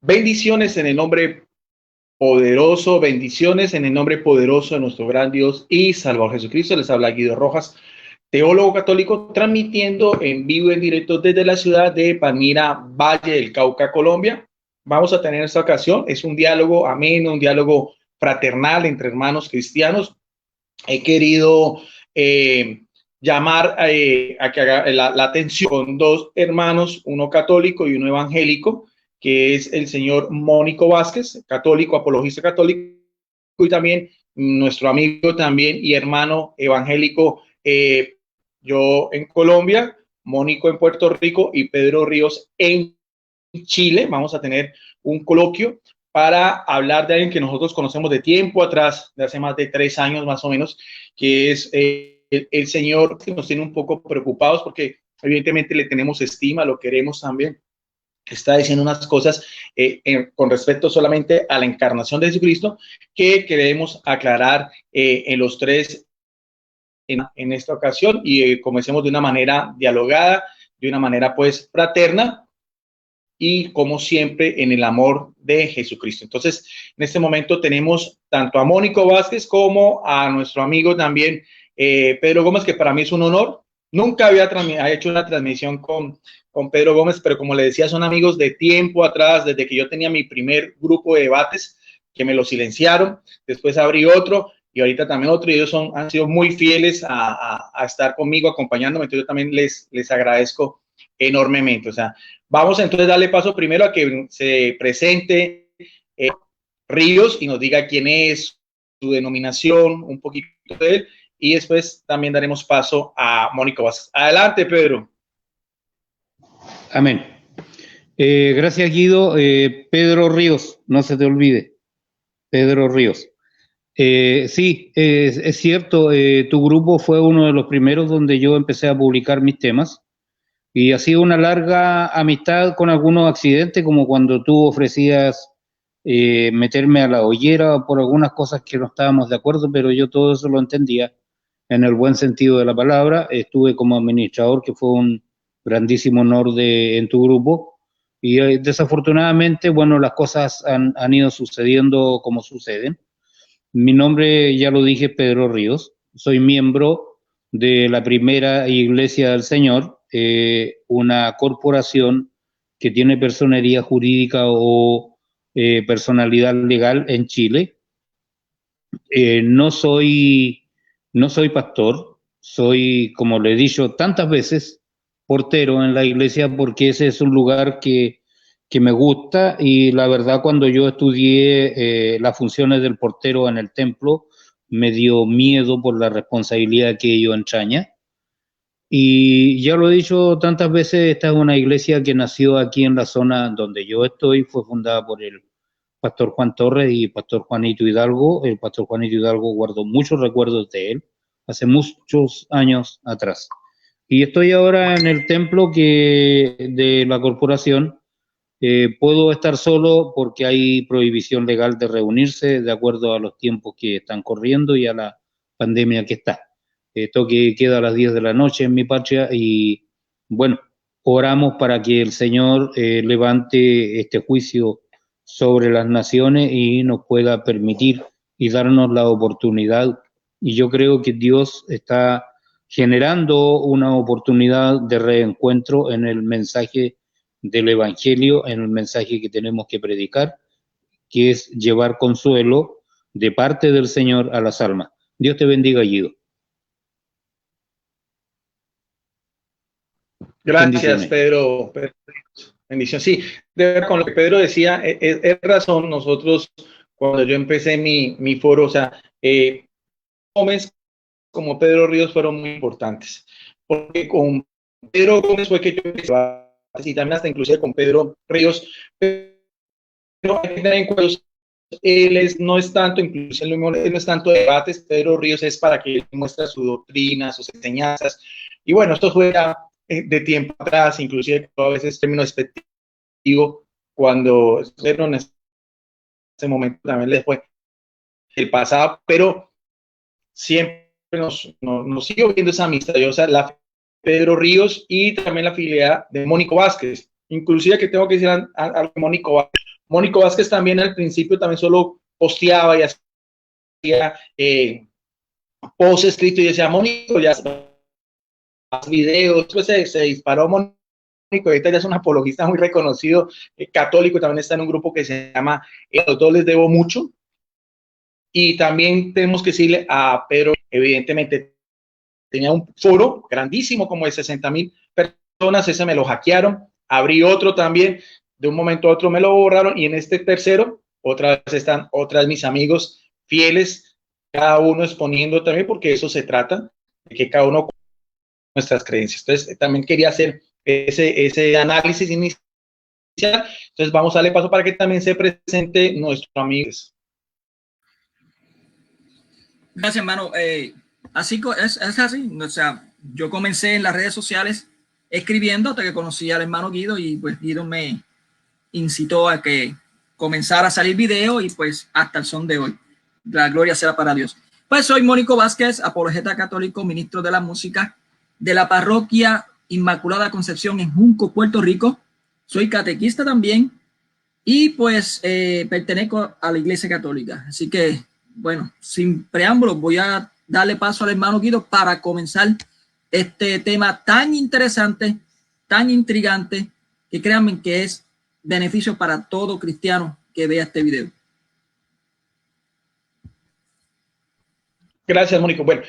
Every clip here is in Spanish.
Bendiciones en el nombre poderoso, bendiciones en el nombre poderoso de nuestro gran Dios y Salvador Jesucristo. Les habla Guido Rojas, teólogo católico, transmitiendo en vivo y en directo desde la ciudad de Palmira, Valle del Cauca, Colombia. Vamos a tener esta ocasión, es un diálogo ameno, un diálogo fraternal entre hermanos cristianos. He querido llamar a que haga la atención con dos hermanos, uno católico y uno evangélico, que es el señor Mónico Vázquez, católico, apologista católico, y también nuestro amigo también y hermano evangélico, yo en Colombia, Mónico en Puerto Rico y Pedro Ríos en Chile. Vamos a tener un coloquio para hablar de alguien que nosotros conocemos de tiempo atrás, de hace más de 3 años más o menos, que es el señor que nos tiene un poco preocupados porque evidentemente le tenemos estima, lo queremos también. Está diciendo unas cosas con respecto solamente a la encarnación de Jesucristo que queremos aclarar en los tres en esta ocasión y comencemos de una manera dialogada, de una manera pues fraterna y como siempre en el amor de Jesucristo. Entonces, en este momento tenemos tanto a Mónico Vázquez como a nuestro amigo también Pedro Gómez, que para mí es un honor. Nunca había hecho una transmisión con Pedro Gómez, pero como le decía, son amigos de tiempo atrás, desde que yo tenía mi primer grupo de debates, que me lo silenciaron, después abrí otro y ahorita también otro, y ellos han sido muy fieles a estar conmigo, acompañándome, entonces yo también les agradezco enormemente. O sea, vamos entonces a darle paso primero a que se presente Ríos y nos diga quién es, su denominación, un poquito de él, y después también daremos paso a Mónico Vázquez. Adelante, Pedro. Amén. Gracias, Guido. Pedro Ríos, no se te olvide. Pedro Ríos. Sí, es cierto, tu grupo fue uno de los primeros donde yo empecé a publicar mis temas. Y ha sido una larga amistad con algunos accidentes, como cuando tú ofrecías meterme a la hoguera por algunas cosas que no estábamos de acuerdo, pero yo todo eso lo entendía en el buen sentido de la palabra. Estuve como administrador, que fue un grandísimo honor en tu grupo, y desafortunadamente, bueno, las cosas han ido sucediendo como suceden. Mi nombre, ya lo dije, Pedro Ríos. Soy miembro de la Primera Iglesia del Señor, una corporación que tiene personería jurídica o personalidad legal en Chile. No soy pastor, soy, como le he dicho tantas veces, portero en la iglesia, porque ese es un lugar que me gusta, y la verdad, cuando yo estudié las funciones del portero en el templo, me dio miedo por la responsabilidad que ello entraña. Y ya lo he dicho tantas veces, esta es una iglesia que nació aquí en la zona donde yo estoy, fue fundada por el pastor Juan Torres y pastor Juanito Hidalgo. El pastor Juanito Hidalgo guardó muchos recuerdos de él hace muchos años atrás. Y estoy ahora en el templo de la corporación. Puedo estar solo porque hay prohibición legal de reunirse de acuerdo a los tiempos que están corriendo y a la pandemia que está. Toque queda a las 10 de la noche en mi patria, y bueno, oramos para que el Señor levante este juicio sobre las naciones y nos pueda permitir y darnos la oportunidad. Y yo creo que Dios está generando una oportunidad de reencuentro en el mensaje del Evangelio, en el mensaje que tenemos que predicar, que es llevar consuelo de parte del Señor a las almas. Dios te bendiga, Guido. Gracias, Pedro. Bendición. Sí, de verdad, con lo que Pedro decía, es razón. Nosotros, cuando yo empecé mi foro, o sea, Gómez como Pedro Ríos fueron muy importantes, porque con Pedro Gómez fue que yo empecé, y también hasta inclusive con Pedro Ríos, pero él no es tanto, incluso él no es tanto de debates. Pedro Ríos es para que él muestre su doctrina, sus enseñanzas, y bueno, esto fue de tiempo atrás, inclusive a veces término despectivo, cuando en ese momento también les fue el pasado, pero siempre nos sigue viendo esa amistad, o sea, la Pedro Ríos y también la filial de Mónico Vázquez, inclusive que tengo que decir algo de Mónico Vázquez, Mónico Vázquez también al principio también solo posteaba y hacía post escrito y decía, Mónico, ya más videos, después se disparó Mónico, ahorita ya es un apologista muy reconocido, católico, también está en un grupo que se llama Los dos les debo mucho. Y también tenemos que decirle a Pedro, evidentemente tenía un foro grandísimo como de 60,000 personas, ese me lo hackearon, abrí otro también, de un momento a otro me lo borraron y en este tercero, otra vez están otras mis amigos fieles, cada uno exponiendo también, porque eso se trata, de que cada uno nuestras creencias. Entonces, también quería hacer ese análisis inicial. Entonces, vamos a darle paso para que también se presente nuestro amigo. Gracias, hermano. Así es así. O sea, yo comencé en las redes sociales escribiendo hasta que conocí al hermano Guido y pues Guido me incitó a que comenzara a salir video y pues hasta el son de hoy. La gloria sea para Dios. Pues soy Mónico Vázquez, apologeta católico, ministro de la música de la parroquia Inmaculada Concepción en Junco, Puerto Rico. Soy catequista también y pues pertenezco a la Iglesia Católica. Así que, bueno, sin preámbulos, voy a darle paso al hermano Guido para comenzar este tema tan interesante, tan intrigante, que créanme que es beneficio para todo cristiano que vea este video. Gracias, Mónico. Bueno,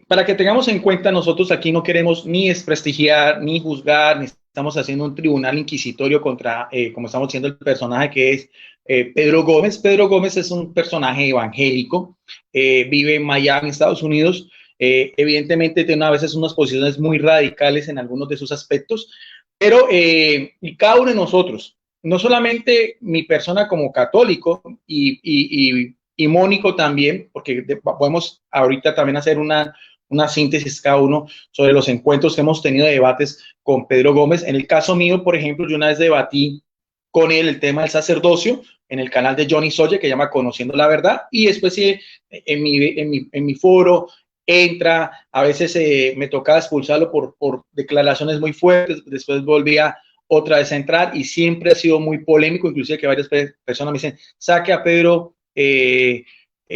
para que tengamos en cuenta, nosotros aquí no queremos ni desprestigiar, ni juzgar, ni estamos haciendo un tribunal inquisitorio contra, como estamos haciendo el personaje que es Pedro Gómez. Pedro Gómez es un personaje evangélico, vive en Miami, Estados Unidos. Evidentemente tiene a veces unas posiciones muy radicales en algunos de sus aspectos, pero y cada uno de nosotros, no solamente mi persona como católico y Mónico también, porque podemos ahorita también hacer una síntesis cada uno sobre los encuentros que hemos tenido de debates con Pedro Gómez. En el caso mío, por ejemplo, yo una vez debatí con él el tema del sacerdocio en el canal de Johnny Soye, que llama Conociendo la Verdad, y después en mi foro entra, a veces me tocaba expulsarlo por declaraciones muy fuertes, después volvía otra vez a entrar y siempre ha sido muy polémico, inclusive que varias personas me dicen, saque a Pedro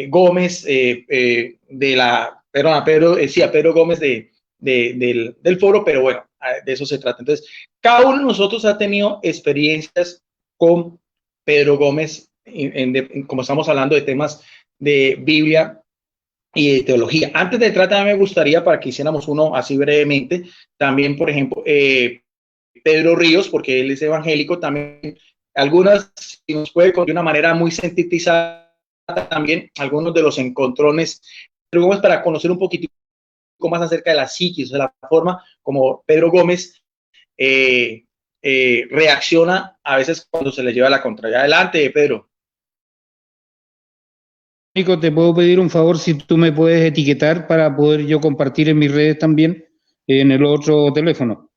Gómez de la, perdón, a Pedro, sí, a Pedro Gómez del foro, pero bueno, de eso se trata. Entonces, cada uno de nosotros ha tenido experiencias con Pedro Gómez, como estamos hablando de temas de Biblia y de teología. Antes de tratar, me gustaría para que hiciéramos uno así brevemente, también, por ejemplo, Pedro Ríos, porque él es evangélico, también algunas, si nos puede de una manera muy sintetizada, también algunos de los encontrones, Pedro Gómez, para conocer un poquitico más acerca de la psiquis, de la forma como Pedro Gómez reacciona a veces cuando se le lleva la contraria. Adelante, Pedro. Nico, te puedo pedir un favor si tú me puedes etiquetar para poder yo compartir en mis redes también en el otro teléfono.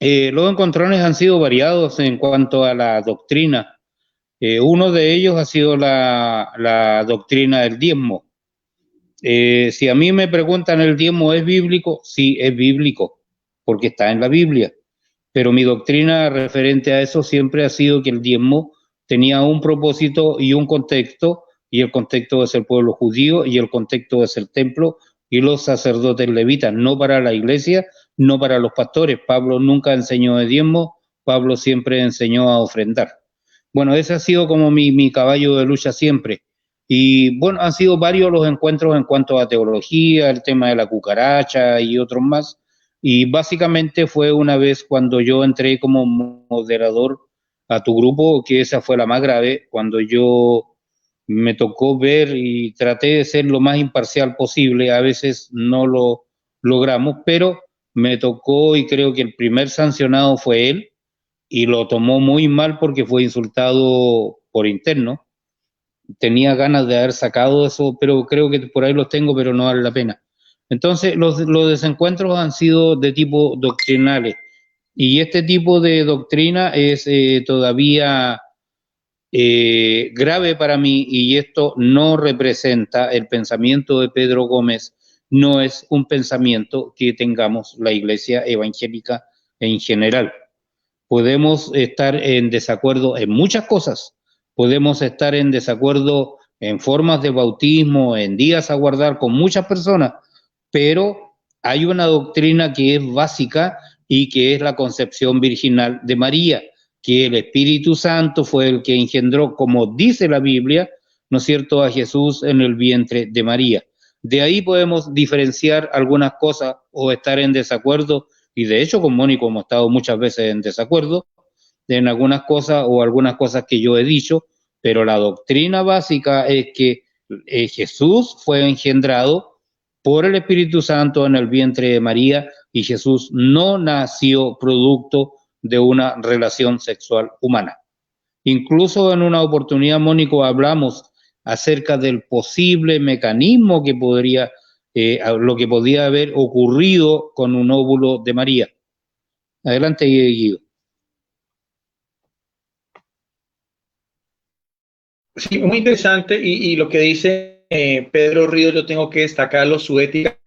Los encontrones han sido variados en cuanto a la doctrina. Uno de ellos ha sido la doctrina del diezmo. Si a mí me preguntan, ¿el diezmo es bíblico? Sí, es bíblico, porque está en la Biblia. Pero mi doctrina referente a eso siempre ha sido que el diezmo tenía un propósito y un contexto, y el contexto es el pueblo judío, y el contexto es el templo y los sacerdotes levitas, no para la iglesia, no para los pastores. Pablo nunca enseñó de diezmo, Pablo siempre enseñó a ofrendar. Bueno, ese ha sido como mi caballo de lucha siempre. Y bueno, han sido varios los encuentros en cuanto a teología, el tema de la cucaracha y otros más. Y básicamente fue una vez cuando yo entré como moderador a tu grupo, que esa fue la más grave, cuando yo me tocó ver y traté de ser lo más imparcial posible. A veces no lo logramos, pero me tocó y creo que el primer sancionado fue él y lo tomó muy mal porque fue insultado por interno. Tenía ganas de haber sacado eso, pero creo que por ahí los tengo, pero no vale la pena. Entonces, los desencuentros han sido de tipo doctrinales y este tipo de doctrina es todavía grave para mí y esto no representa el pensamiento de Pedro Gómez, no es un pensamiento que tengamos la iglesia evangélica en general. podemos estar en desacuerdo en muchas cosas, podemos estar en desacuerdo en formas de bautismo, en días a guardar con muchas personas, pero hay una doctrina que es básica y que es la concepción virginal de María, que el Espíritu Santo fue el que engendró, como dice la Biblia, ¿no es cierto?, a Jesús en el vientre de María. De ahí podemos diferenciar algunas cosas o estar en desacuerdo, y de hecho con Mónico hemos estado muchas veces en desacuerdo en algunas cosas o algunas cosas que yo he dicho, pero la doctrina básica es que Jesús fue engendrado por el Espíritu Santo en el vientre de María y Jesús no nació producto de una relación sexual humana. Incluso en una oportunidad, Mónico, hablamos acerca del posible mecanismo que podría, lo que podía haber ocurrido con un óvulo de María. Adelante, Guido. Sí, muy interesante y lo que dice Pedro Ríos, yo tengo que destacarlo, su ética,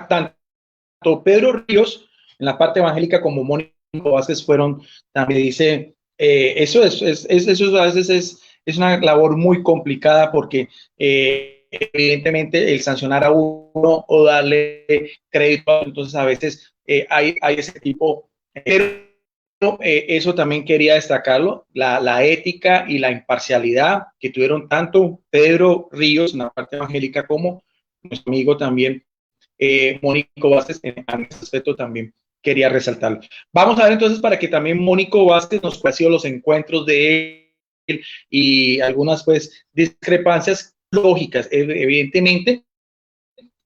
tanto Pedro Ríos en la parte evangélica como Mónico Vázquez fueron, también dice, eso a veces es una labor muy complicada porque evidentemente el sancionar a uno o darle crédito, entonces a veces hay ese tipo, eso también quería destacarlo, la ética y la imparcialidad que tuvieron tanto Pedro Ríos en la parte evangélica como nuestro amigo también Mónico Vázquez en ese aspecto también quería resaltarlo. Vamos a ver entonces para que también Mónico Vázquez nos pueda decir los encuentros de él y algunas pues discrepancias lógicas. Evidentemente,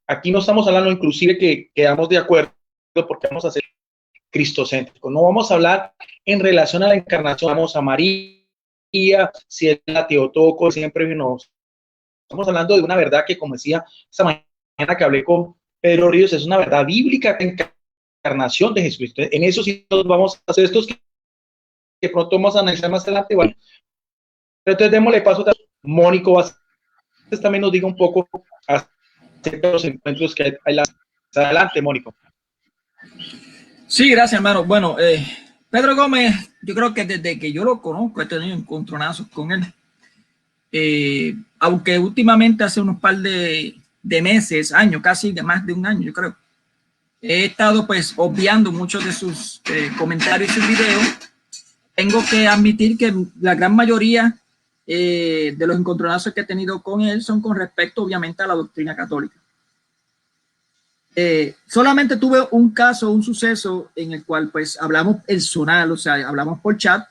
aquí no estamos hablando inclusive que quedamos de acuerdo porque vamos a ser cristocéntrico. No vamos a hablar en relación a la encarnación, vamos a María, si es la Teotocos, siempre nos estamos hablando de una verdad que, como decía esta mañana que hablé con Pedro Ríos, es una verdad bíblica, encarnación de Jesucristo. En eso sí nos vamos a hacer estos que pronto vamos a analizar más adelante. Bueno, pero entonces démosle paso a Mónico Vázquez, también nos diga un poco acerca de los encuentros que hay adelante, Mónico. Sí, gracias, hermano. Bueno, Pedro Gómez, yo creo que desde que yo lo conozco he tenido encontronazos con él. Aunque últimamente hace unos par de meses, años, casi de más de un año, yo creo, he estado pues obviando muchos de sus comentarios y sus videos. Tengo que admitir que la gran mayoría de los encontronazos que he tenido con él son con respecto obviamente a la doctrina católica. Solamente tuve un caso, un suceso en el cual pues hablamos personal, o sea, hablamos por chat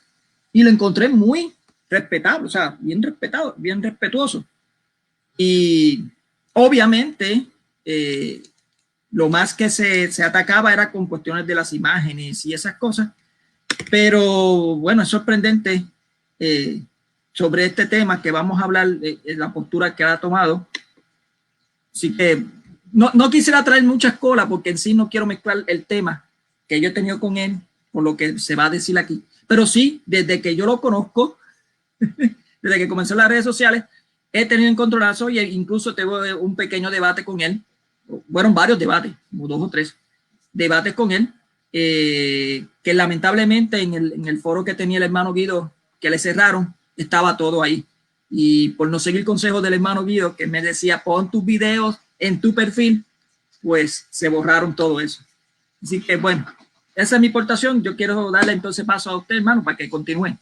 y lo encontré muy respetable, o sea, bien respetado, bien respetuoso. Y obviamente lo más que se atacaba era con cuestiones de las imágenes y esas cosas, pero bueno, es sorprendente sobre este tema que vamos a hablar, la postura que ha tomado. Así que no quisiera traer muchas colas porque en sí no quiero mezclar el tema que yo he tenido con él por lo que se va a decir aquí, pero sí, desde que yo lo conozco, desde que comenzó las redes sociales, he tenido encontronazos e incluso tengo un pequeño debate con él. Fueron varios debates, como 2 o 3 debates con él, que lamentablemente en el foro que tenía el hermano Guido, que le cerraron, estaba todo ahí. Y por no seguir consejos del hermano Guido, que me decía, pon tus videos en tu perfil, pues se borraron todo eso. Así que bueno, esa es mi aportación. Yo quiero darle entonces paso a usted, hermano, para que continúe.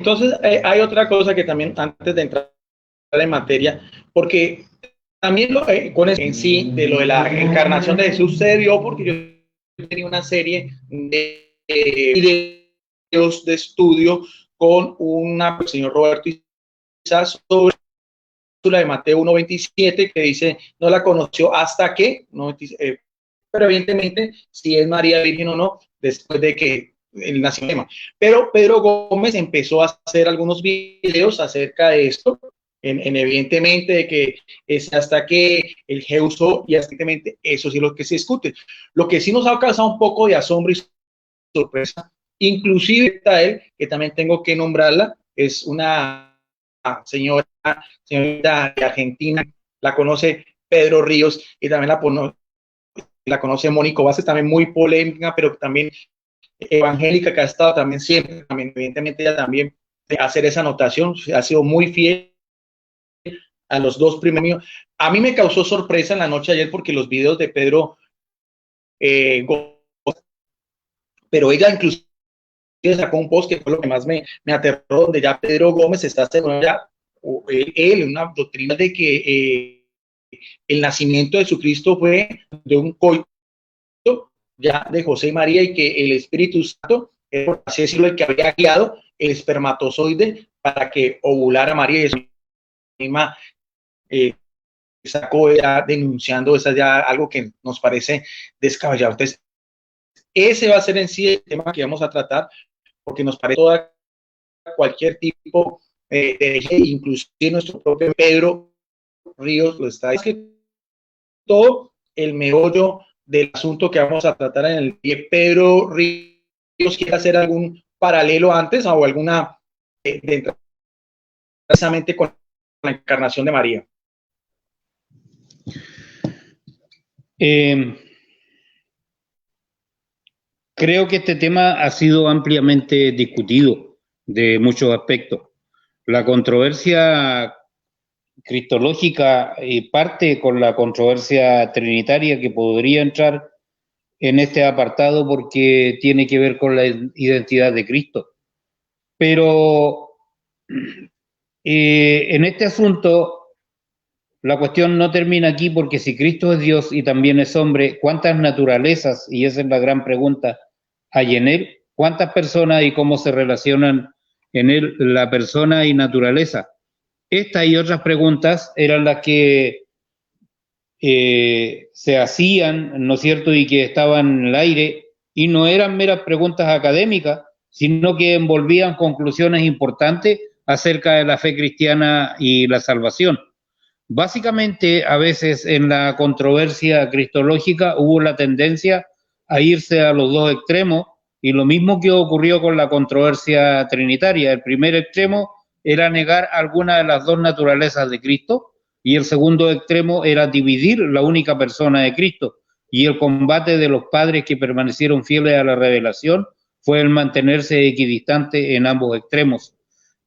Entonces, hay otra cosa que también, antes de entrar en materia, porque también con eso en sí, de lo de la encarnación de Jesús, se dio porque yo tenía una serie de videos de estudio con el señor Roberto Isa sobre la de Mateo 1.27, que dice, no la conoció hasta que, pero evidentemente, si es María Virgen o no, después de que el nacimiento. Pero Pedro Gómez empezó a hacer algunos videos acerca de esto, en evidentemente de que es hasta que el Geuso, y evidentemente eso sí es lo que se discute. Lo que sí nos ha causado un poco de asombro y sorpresa, inclusive está él, que también tengo que nombrarla, es una señora de Argentina, la conoce Pedro Ríos y también la la conoce Mónico Vázquez, también muy polémica, pero también evangélica, que ha estado también siempre, también, evidentemente ella también de hacer esa anotación, ha sido muy fiel a los dos primeros. A mí me causó sorpresa en la noche ayer porque los videos de Pedro, pero ella incluso sacó un post que fue lo que más me aterró, donde ya Pedro Gómez está haciendo ya, él, una doctrina de que el nacimiento de Jesucristo fue de un coito ya de José y María, y que el Espíritu Santo, por así decirlo, el que había guiado el espermatozoide para que ovulara a María, y eso misma sacó ya denunciando, esa ya algo que nos parece descabellado. Entonces, ese va a ser en sí el tema que vamos a tratar, porque nos parece toda cualquier tipo de inclusive nuestro propio Pedro Ríos lo está diciendo. Es que todo el meollo del asunto que vamos a tratar en el pie, Pedro Ríos quiere hacer algún paralelo antes o alguna precisamente con la encarnación de María. Creo que este tema ha sido ampliamente discutido de muchos aspectos. La controversia cristológica parte con la controversia trinitaria, que podría entrar en este apartado porque tiene que ver con la identidad de Cristo. Pero en este asunto la cuestión no termina aquí, porque si Cristo es Dios y también es hombre, ¿cuántas naturalezas, y esa es la gran pregunta, hay en él? ¿Cuántas personas y cómo se relacionan en él la persona y naturaleza? Estas y otras preguntas eran las que se hacían, ¿no es cierto?, y que estaban en el aire, y no eran meras preguntas académicas, sino que envolvían conclusiones importantes acerca de la fe cristiana y la salvación. Básicamente, a veces en la controversia cristológica hubo la tendencia a irse a los dos extremos, y lo mismo que ocurrió con la controversia trinitaria. El primer extremo era negar alguna de las dos naturalezas de Cristo, y el segundo extremo era dividir la única persona de Cristo. Y el combate de los padres que permanecieron fieles a la revelación fue el mantenerse equidistante en ambos extremos.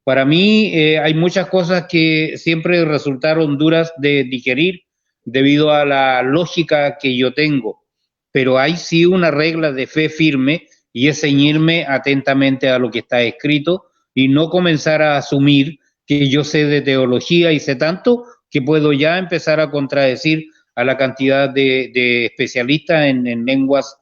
Para mí hay muchas cosas que siempre resultaron duras de digerir debido a la lógica que yo tengo, pero hay sí una regla de fe firme, y es ceñirme atentamente a lo que está escrito y no comenzar a asumir que yo sé de teología y sé tanto que puedo ya empezar a contradecir a la cantidad de especialistas en lenguas,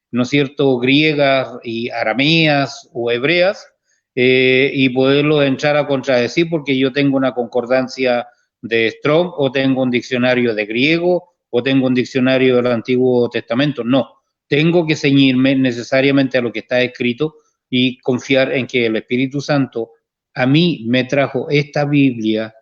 ¿no es cierto?, griegas y arameas o hebreas, y poderlo entrar a contradecir porque yo tengo una concordancia de Strong, o tengo un diccionario de griego, o tengo un diccionario del Antiguo Testamento. No, tengo que ceñirme necesariamente a lo que está escrito y confiar en que el Espíritu Santo a mí me trajo esta Biblia,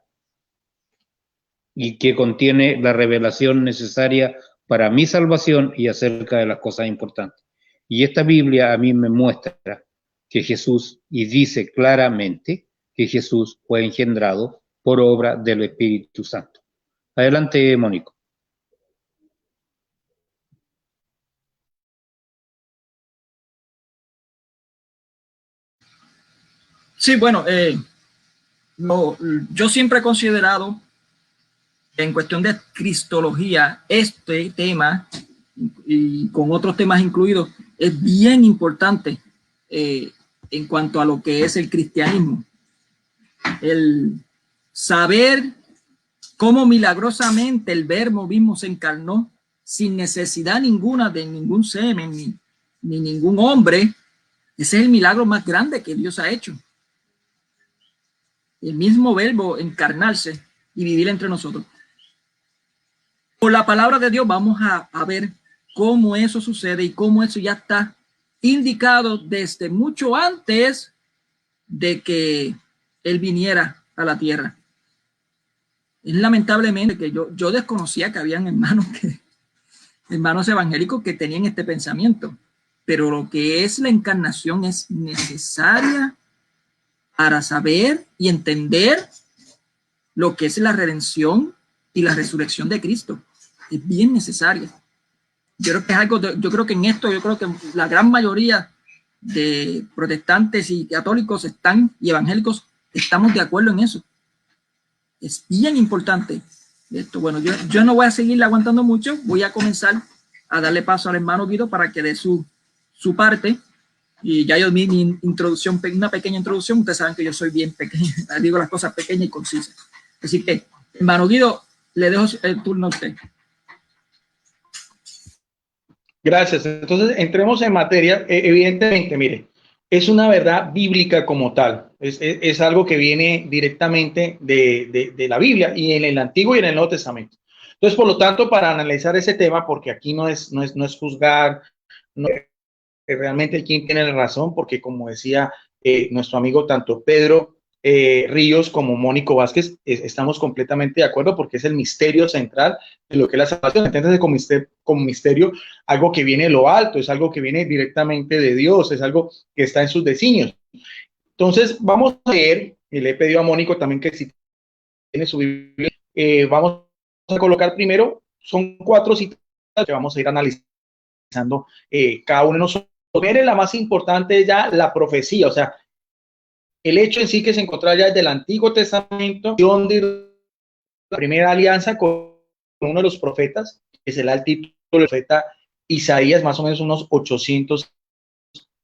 y que contiene la revelación necesaria para mi salvación y acerca de las cosas importantes. Y esta Biblia a mí me muestra que Jesús, y dice claramente que Jesús fue engendrado por obra del Espíritu Santo. Adelante, Mónico. Sí, bueno, yo siempre he considerado, en cuestión de cristología, este tema, y con otros temas incluidos, es bien importante en cuanto a lo que es el cristianismo. El saber cómo milagrosamente el Verbo mismo se encarnó sin necesidad ninguna de ningún semen ni ningún hombre. Ese es el milagro más grande que Dios ha hecho. El mismo Verbo encarnarse y vivir entre nosotros. Por la palabra de Dios vamos a ver cómo eso sucede y cómo eso ya está indicado desde mucho antes de que Él viniera a la tierra. Es lamentablemente que yo desconocía que habían hermanos evangélicos que tenían este pensamiento, pero lo que es la encarnación es necesaria para saber y entender lo que es la redención y la resurrección de Cristo. Es bien necesaria. Yo creo que es algo, yo creo que en esto, yo creo que la gran mayoría de protestantes y católicos y evangélicos estamos de acuerdo en eso. Es bien importante esto. Bueno, yo no voy a seguir aguantando mucho, voy a comenzar a darle paso al hermano Guido para que dé su parte. Y ya yo di mi introducción, una pequeña introducción. Ustedes saben que yo soy bien pequeño, digo las cosas pequeñas y concisas. Así que, hermano Guido, le dejo el turno a usted. Gracias. Entonces, entremos en materia. Evidentemente, mire, es una verdad bíblica como tal. Es algo que viene directamente de la Biblia y en el Antiguo y en el Nuevo Testamento. Entonces, por lo tanto, para analizar ese tema, porque aquí no es juzgar, no es realmente quién tiene la razón, porque como decía nuestro amigo tanto Pedro Ríos como Mónico Vázquez, estamos completamente de acuerdo porque es el misterio central de lo que es la salvación. Entiéndase como misterio algo que viene de lo alto, es algo que viene directamente de Dios, es algo que está en sus designios. Entonces, vamos a leer, y le he pedido a Mónico también que si tiene su Biblia, vamos a colocar primero, son 4 citas que vamos a ir analizando cada uno de nosotros. La más importante es ya la profecía, o sea, el hecho en sí que se encontraba ya desde el Antiguo Testamento, de la primera alianza con uno de los profetas, que será el título del profeta Isaías, más o menos unos 800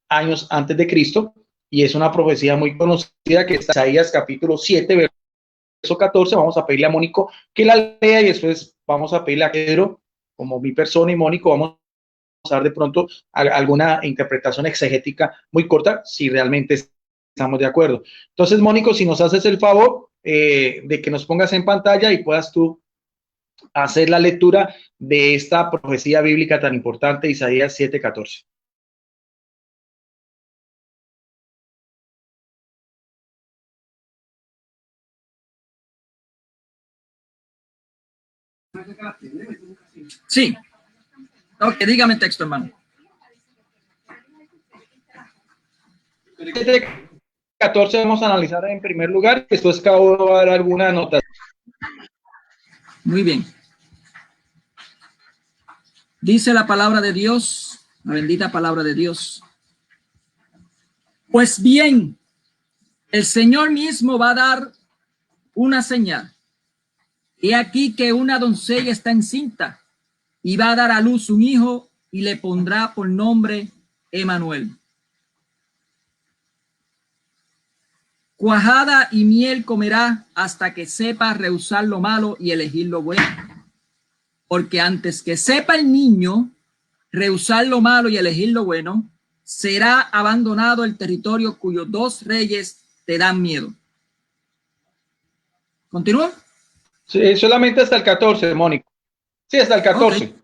años antes de Cristo, y es una profecía muy conocida que está en Isaías capítulo 7, verso 14. Vamos a pedirle a Mónico que la lea y después vamos a pedirle a Pedro, como mi persona y Mónico, vamos a dar de pronto alguna interpretación exegética muy corta, si realmente estamos de acuerdo. Entonces, Mónico, si nos haces el favor de que nos pongas en pantalla y puedas tú hacer la lectura de esta profecía bíblica tan importante, Isaías 7:14. Sí. Ok, dígame el texto, hermano. 7:14 vamos a analizar en primer lugar, después cada uno va a dar alguna nota. Muy bien. Dice la palabra de Dios, la bendita palabra de Dios. Pues bien, el Señor mismo va a dar una señal. He aquí que una doncella está encinta y va a dar a luz un hijo y le pondrá por nombre Emanuel. Cuajada y miel comerá hasta que sepa rehusar lo malo y elegir lo bueno. Porque antes que sepa el niño rehusar lo malo y elegir lo bueno, será abandonado el territorio cuyos 2 reyes te dan miedo. ¿Continúa? Sí, solamente hasta el 14, Mónico. Sí, hasta el 14. Okay.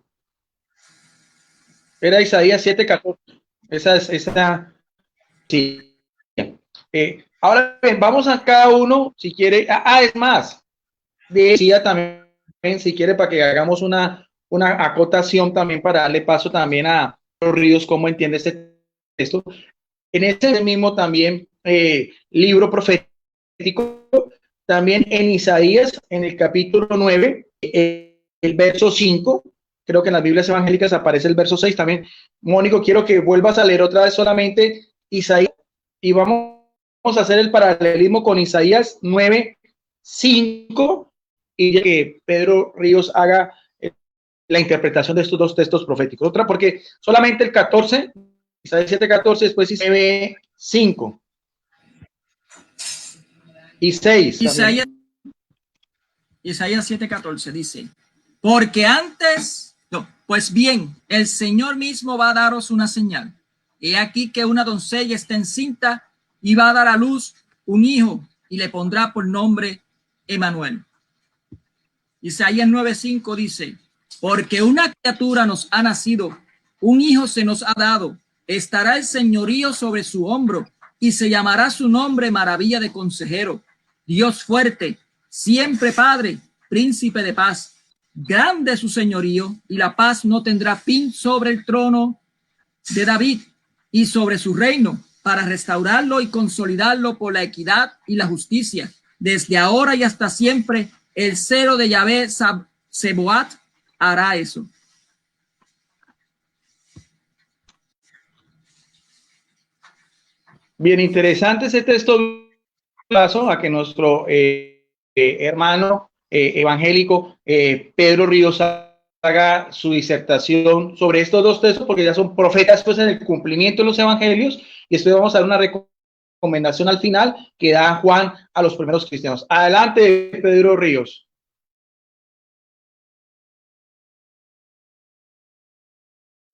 Era Isaías 7:14. Esa, sí. Ahora bien, vamos a cada uno, si quiere. Es más, decía también, si quiere, para que hagamos una acotación también para darle paso también a los Ríos, cómo entiende este texto. En este mismo también libro profético, también en Isaías, en el capítulo 9, el verso 5, creo que en las Biblias evangélicas aparece el verso 6 también. Mónico, quiero que vuelvas a leer otra vez solamente Isaías y vamos a hacer el paralelismo con Isaías 9:5 y que Pedro Ríos haga la interpretación de estos 2 textos proféticos. Otra, porque solamente el 14, Isaías 7:14, después Isaías 9:5 y 6. Isaías 7:14 dice, porque antes, no, pues bien, el Señor mismo va a daros una señal. He aquí que una doncella está encinta y va a dar a luz un hijo y le pondrá por nombre Emanuel. Isaías 9:5 dice, porque una criatura nos ha nacido, un hijo se nos ha dado, estará el señorío sobre su hombro y se llamará su nombre Maravilla de Consejero, Dios fuerte, siempre Padre, Príncipe de paz. Grande su señorío y la paz no tendrá fin sobre el trono de David y sobre su reino, para restaurarlo y consolidarlo por la equidad y la justicia, desde ahora y hasta siempre. El celo de Yahvé Sebaot hará eso. Bien interesante ese texto, a que nuestro hermano evangélico Pedro Ríos haga su disertación sobre estos dos textos, porque ya son profetas pues, en el cumplimiento de los evangelios, y después vamos a dar una recomendación al final que da Juan a los primeros cristianos. Adelante, Pedro Ríos.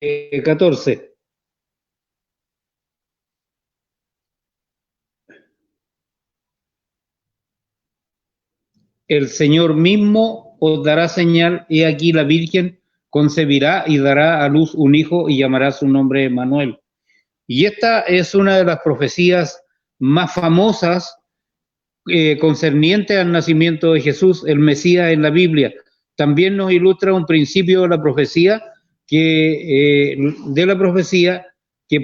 Eh, 14. El Señor mismo os dará señal, y aquí la Virgen concebirá y dará a luz un hijo y llamará su nombre Emmanuel. Y esta es una de las profecías más famosas concerniente al nacimiento de Jesús, el Mesías en la Biblia. También nos ilustra un principio de la profecía que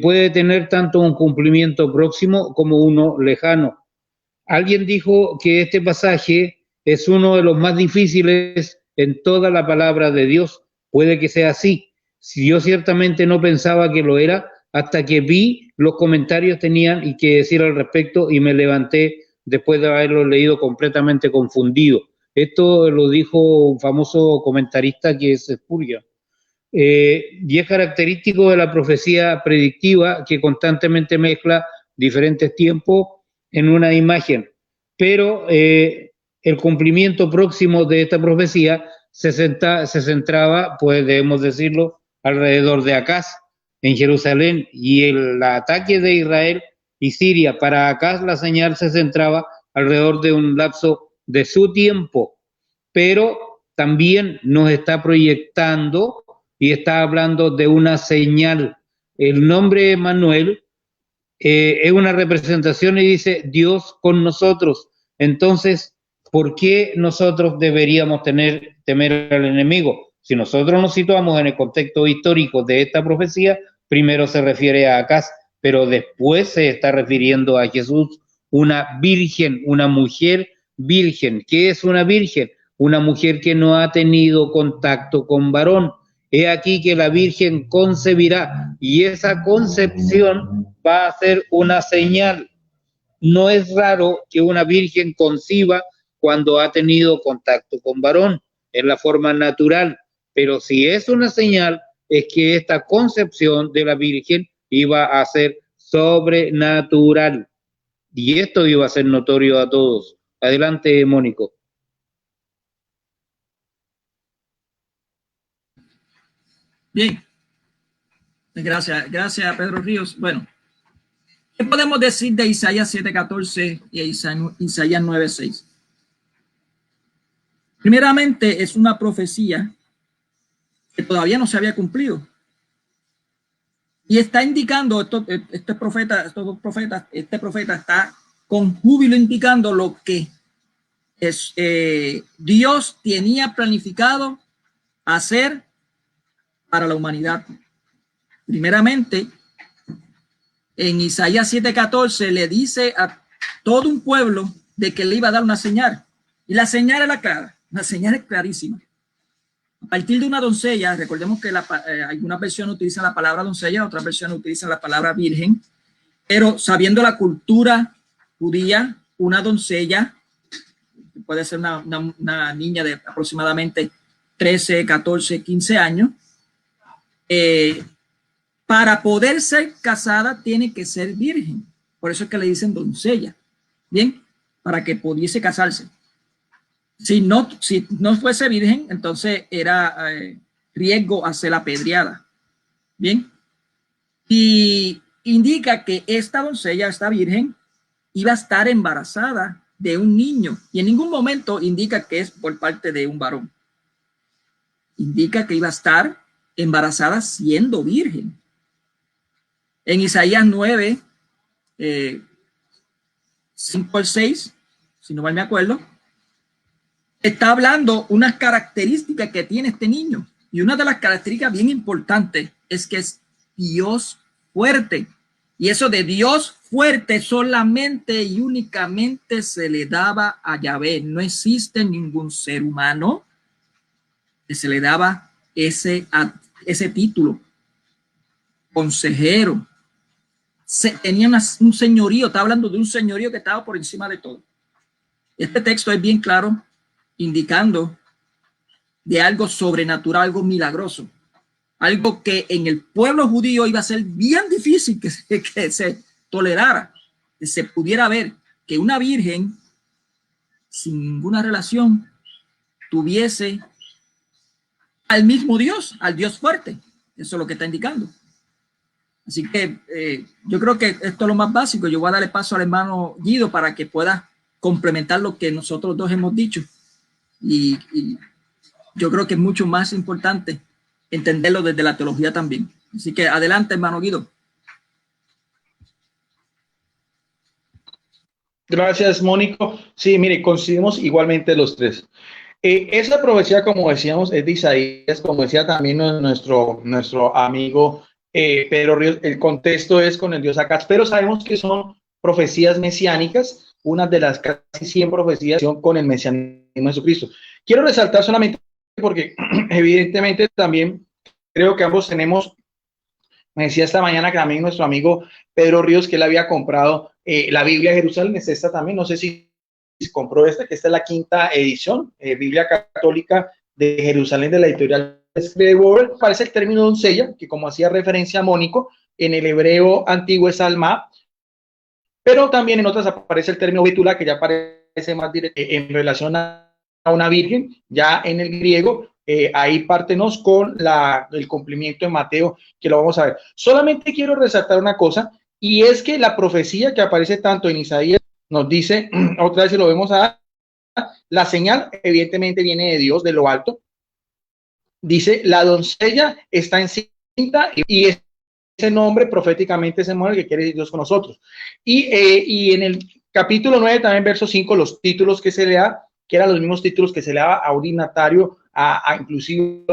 puede tener tanto un cumplimiento próximo como uno lejano. Alguien dijo que este pasaje es uno de los más difíciles en toda la palabra de Dios. Puede que sea así. Si yo ciertamente no pensaba que lo era, hasta que vi los comentarios tenían y que decir al respecto, y me levanté después de haberlo leído completamente confundido. Esto lo dijo un famoso comentarista que es Spurgeon. Y es característico de la profecía predictiva que constantemente mezcla diferentes tiempos en una imagen. Pero el cumplimiento próximo de esta profecía se centraba, pues debemos decirlo, alrededor de Acaz, en Jerusalén, y el ataque de Israel y Siria. Para Acaz la señal se centraba alrededor de un lapso de su tiempo, pero también nos está proyectando y está hablando de una señal. El nombre Emmanuel es una representación y dice Dios con nosotros. Entonces, ¿por qué nosotros deberíamos temer al enemigo? Si nosotros nos situamos en el contexto histórico de esta profecía, primero se refiere a Acaz, pero después se está refiriendo a Jesús, una virgen, una mujer virgen. ¿Qué es una virgen? Una mujer que no ha tenido contacto con varón. He aquí que la Virgen concebirá, y esa concepción va a ser una señal. No es raro que una virgen conciba cuando ha tenido contacto con varón, es la forma natural, pero si es una señal, es que esta concepción de la virgen iba a ser sobrenatural, y esto iba a ser notorio a todos. Adelante, Mónico. Bien, gracias Pedro Ríos. Bueno, ¿qué podemos decir de Isaías 7:14 y Isaías 9:6? Primeramente, es una profecía que todavía no se había cumplido. Y está indicando, este profeta está con júbilo indicando lo que Dios tenía planificado hacer para la humanidad. Primeramente, en Isaías 7:14 le dice a todo un pueblo de que le iba a dar una señal. Y la señal era clara, la señal es clarísima. A partir de una doncella, recordemos que algunas versiones utilizan la palabra doncella, otras versiones utilizan la palabra virgen, pero sabiendo la cultura judía, una doncella puede ser una niña de aproximadamente 13, 14, 15 años. Para poder ser casada tiene que ser virgen. Por eso es que le dicen doncella. Bien, para que pudiese casarse. Si no fuese virgen, entonces era riesgo a ser apedreada. Bien. Y indica que esta doncella, esta virgen, iba a estar embarazada de un niño. Y en ningún momento indica que es por parte de un varón. Indica que iba a estar embarazada siendo virgen. En Isaías 9, 5 al 6, si no mal me acuerdo, está hablando unas características que tiene este niño. Y una de las características bien importantes es que es Dios fuerte. Y eso de Dios fuerte solamente y únicamente se le daba a Yahvé. No existe ningún ser humano que se le daba ese título. Consejero, tenía un señorío, está hablando de un señorío que estaba por encima de todo. Este texto es bien claro, indicando de algo sobrenatural, algo milagroso, algo que en el pueblo judío iba a ser bien difícil que se tolerara, que se pudiera ver que una virgen sin ninguna relación tuviese al mismo Dios, al Dios fuerte. Eso es lo que está indicando. Así que yo creo que esto es lo más básico. Yo voy a darle paso al hermano Guido para que pueda complementar lo que nosotros dos hemos dicho. Y yo creo que es mucho más importante entenderlo desde la teología también. Así que adelante, hermano Guido. Gracias, Mónico. Sí, mire, coincidimos igualmente los tres. Esa profecía, como decíamos, es de Isaías, como decía también nuestro amigo Pedro Ríos. El contexto es con el dios Acaz, pero sabemos que son profecías mesiánicas, una de las casi 100 profecías son con el mesianismo de Jesucristo. Quiero resaltar solamente porque evidentemente también creo que ambos tenemos, me decía esta mañana que también nuestro amigo Pedro Ríos, que él había comprado la Biblia de Jerusalén, es esta también, no sé si compró esta, que esta es la quinta edición, Biblia Católica de Jerusalén, de la editorial Scribner. Aparece el término doncella, que como hacía referencia a Mónico, en el hebreo antiguo es alma, pero también en otras aparece el término betula, que ya aparece más directo en relación a una virgen, ya en el griego. Ahí pártenos con el cumplimiento de Mateo, que lo vamos a ver. Solamente quiero resaltar una cosa, y es que la profecía que aparece tanto en Isaías nos dice, otra vez si lo vemos la señal evidentemente viene de Dios, de lo alto. Dice, la doncella está encinta y ese nombre proféticamente se mueve, que quiere decir Dios con nosotros. Y en el capítulo 9, también verso 5, los títulos que se le da, que eran los mismos títulos que se le daba a un dignatario, inclusive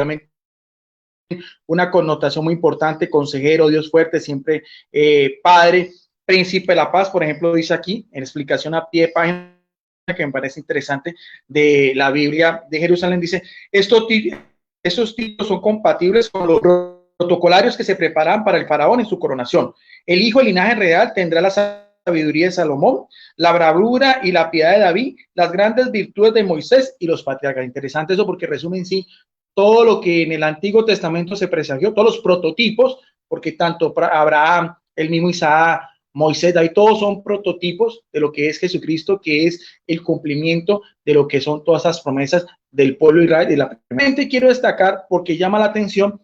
una connotación muy importante, consejero, Dios fuerte, siempre padre, príncipe de la paz, por ejemplo, dice aquí, en explicación a pie de página, que me parece interesante, de la Biblia de Jerusalén, dice, estos títulos son compatibles con los protocolarios que se preparan para el faraón en su coronación. El hijo del linaje real tendrá la sabiduría de Salomón, la bravura y la piedad de David, las grandes virtudes de Moisés y los patriarcas. Interesante eso porque resume en sí todo lo que en el Antiguo Testamento se presagió, todos los prototipos, porque tanto Abraham, el mismo Isaac, Moisés, David, todos son prototipos de lo que es Jesucristo, que es el cumplimiento de lo que son todas esas promesas del pueblo de Israel. Y realmente quiero destacar, porque llama la atención,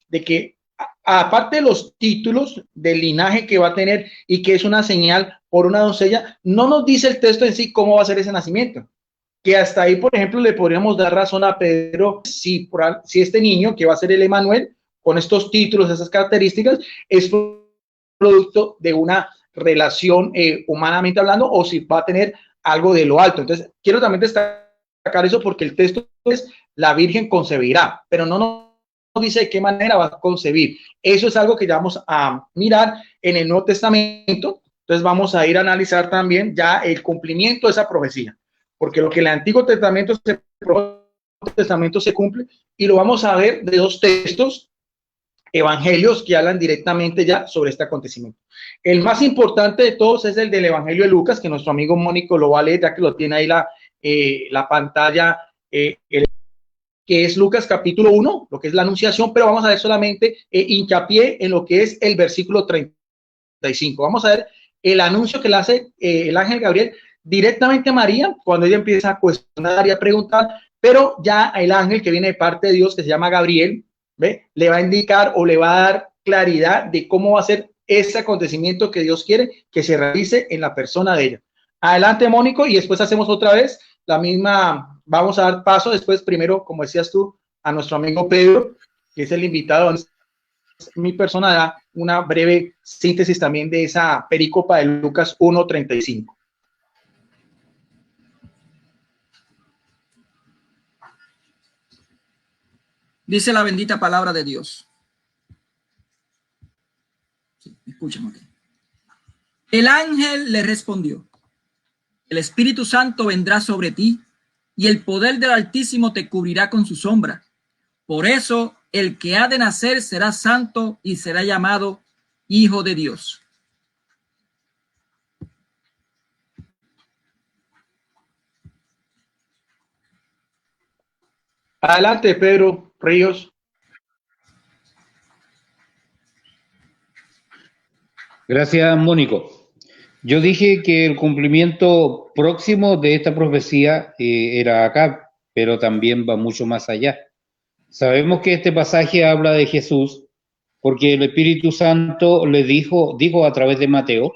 de que aparte de los títulos del linaje que va a tener y que es una señal por una doncella, no nos dice el texto en sí cómo va a ser ese nacimiento. Que hasta ahí, por ejemplo, le podríamos dar razón a Pedro si este niño, que va a ser el Emanuel, con estos títulos, esas características, es producto de una relación humanamente hablando, o si va a tener algo de lo alto. Entonces, quiero también destacar eso porque el texto es la Virgen concebirá, pero no nos dice de qué manera va a concebir. Eso es algo que ya vamos a mirar en el Nuevo Testamento. Entonces vamos a ir a analizar también ya el cumplimiento de esa profecía, porque lo que en el Antiguo Testamento se cumple, y lo vamos a ver de dos textos, evangelios que hablan directamente ya sobre este acontecimiento. El más importante de todos es el del Evangelio de Lucas, que nuestro amigo Mónico lo va a leer, ya que lo tiene ahí la pantalla, que es Lucas capítulo 1, lo que es la anunciación, pero vamos a ver solamente hincapié en lo que es el versículo 35. Vamos a ver el anuncio que le hace el ángel Gabriel directamente a María, cuando ella empieza a cuestionar y a preguntar, pero ya el ángel que viene de parte de Dios, que se llama Gabriel, le va a indicar o le va a dar claridad de cómo va a ser ese acontecimiento que Dios quiere que se realice en la persona de ella. Adelante, Mónico, y después hacemos otra vez la misma, vamos a dar paso después, primero, como decías tú, a nuestro amigo Pedro, que es el invitado. Mi persona da una breve síntesis también de esa perícopa de Lucas 1:35. Dice la bendita palabra de Dios. Sí, escuchen aquí. El ángel le respondió: el Espíritu Santo vendrá sobre ti y el poder del Altísimo te cubrirá con su sombra. Por eso el que ha de nacer será santo y será llamado Hijo de Dios. Adelante, Pedro Ríos. Gracias, Mónico. Yo dije que el cumplimiento próximo de esta profecía era acá, pero también va mucho más allá. Sabemos que este pasaje habla de Jesús porque el Espíritu Santo le dijo a través de Mateo: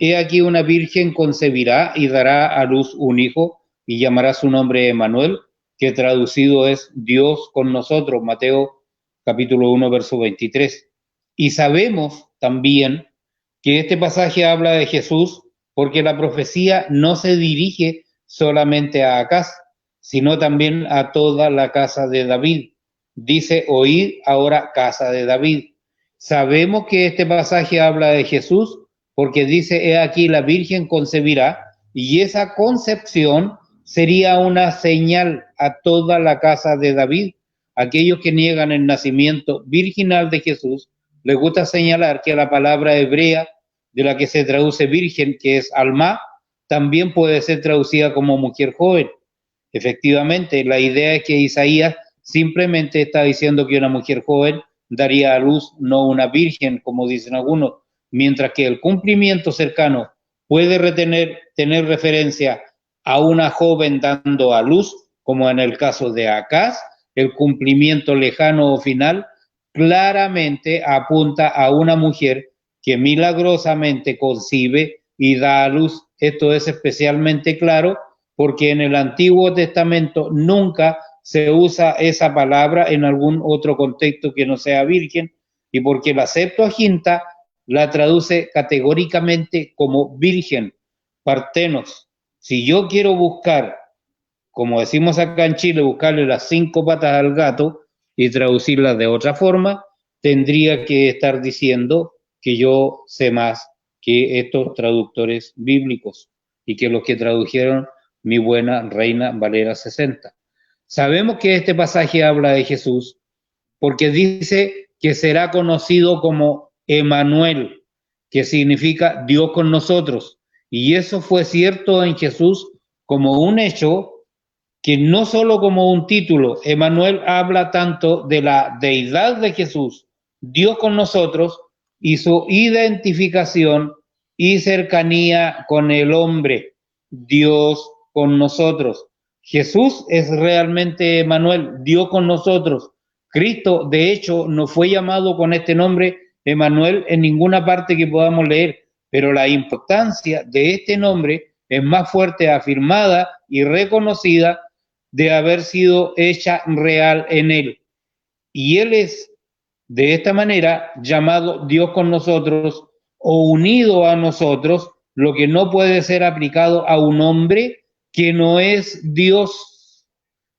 he aquí una virgen concebirá y dará a luz un hijo y llamará su nombre Emmanuel, que traducido es Dios con nosotros, Mateo capítulo 1, verso 23. Y sabemos también que este pasaje habla de Jesús porque la profecía no se dirige solamente a Acaz, sino también a toda la casa de David. Dice: oíd ahora, casa de David. Sabemos que este pasaje habla de Jesús porque dice: he aquí la Virgen concebirá, y esa concepción sería una señal a toda la casa de David. Aquellos que niegan el nacimiento virginal de Jesús, les gusta señalar que la palabra hebrea de la que se traduce virgen, que es alma, también puede ser traducida como mujer joven. Efectivamente, la idea es que Isaías simplemente está diciendo que una mujer joven daría a luz, no una virgen, como dicen algunos, mientras que el cumplimiento cercano puede tener referencia a una joven dando a luz, como en el caso de Acaz. El cumplimiento lejano o final claramente apunta a una mujer que milagrosamente concibe y da a luz. Esto es especialmente claro porque en el Antiguo Testamento nunca se usa esa palabra en algún otro contexto que no sea virgen, y porque la Septuaginta la traduce categóricamente como virgen, partenos. Si yo quiero buscar, como decimos acá en Chile, buscarle las 5 patas al gato y traducirlas de otra forma, tendría que estar diciendo que yo sé más que estos traductores bíblicos y que los que tradujeron mi buena Reina Valera 60. Sabemos que este pasaje habla de Jesús porque dice que será conocido como Emmanuel, que significa Dios con nosotros. Y eso fue cierto en Jesús como un hecho, que no solo como un título. Emmanuel habla tanto de la deidad de Jesús, Dios con nosotros, y su identificación y cercanía con el hombre, Dios con nosotros. Jesús es realmente Emmanuel, Dios con nosotros. Cristo, de hecho, no fue llamado con este nombre Emmanuel en ninguna parte que podamos leer, pero la importancia de este nombre es más fuerte, afirmada y reconocida de haber sido hecha real en él. Y él es de esta manera llamado Dios con nosotros o unido a nosotros, lo que no puede ser aplicado a un hombre que no es Dios.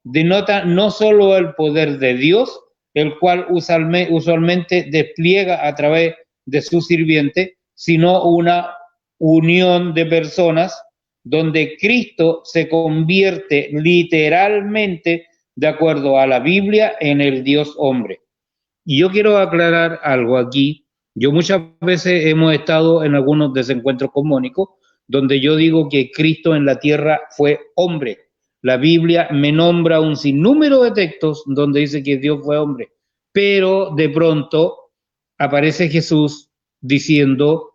Denota no solo el poder de Dios, el cual usualmente despliega a través de su sirviente, sino una unión de personas donde Cristo se convierte literalmente, de acuerdo a la Biblia, en el Dios hombre. Y yo quiero aclarar algo aquí. Yo muchas veces hemos estado en algunos desencuentros con Mónico, donde yo digo que Cristo en la tierra fue hombre. La Biblia me nombra un sinnúmero de textos donde dice que Dios fue hombre, pero de pronto aparece Jesús diciendo: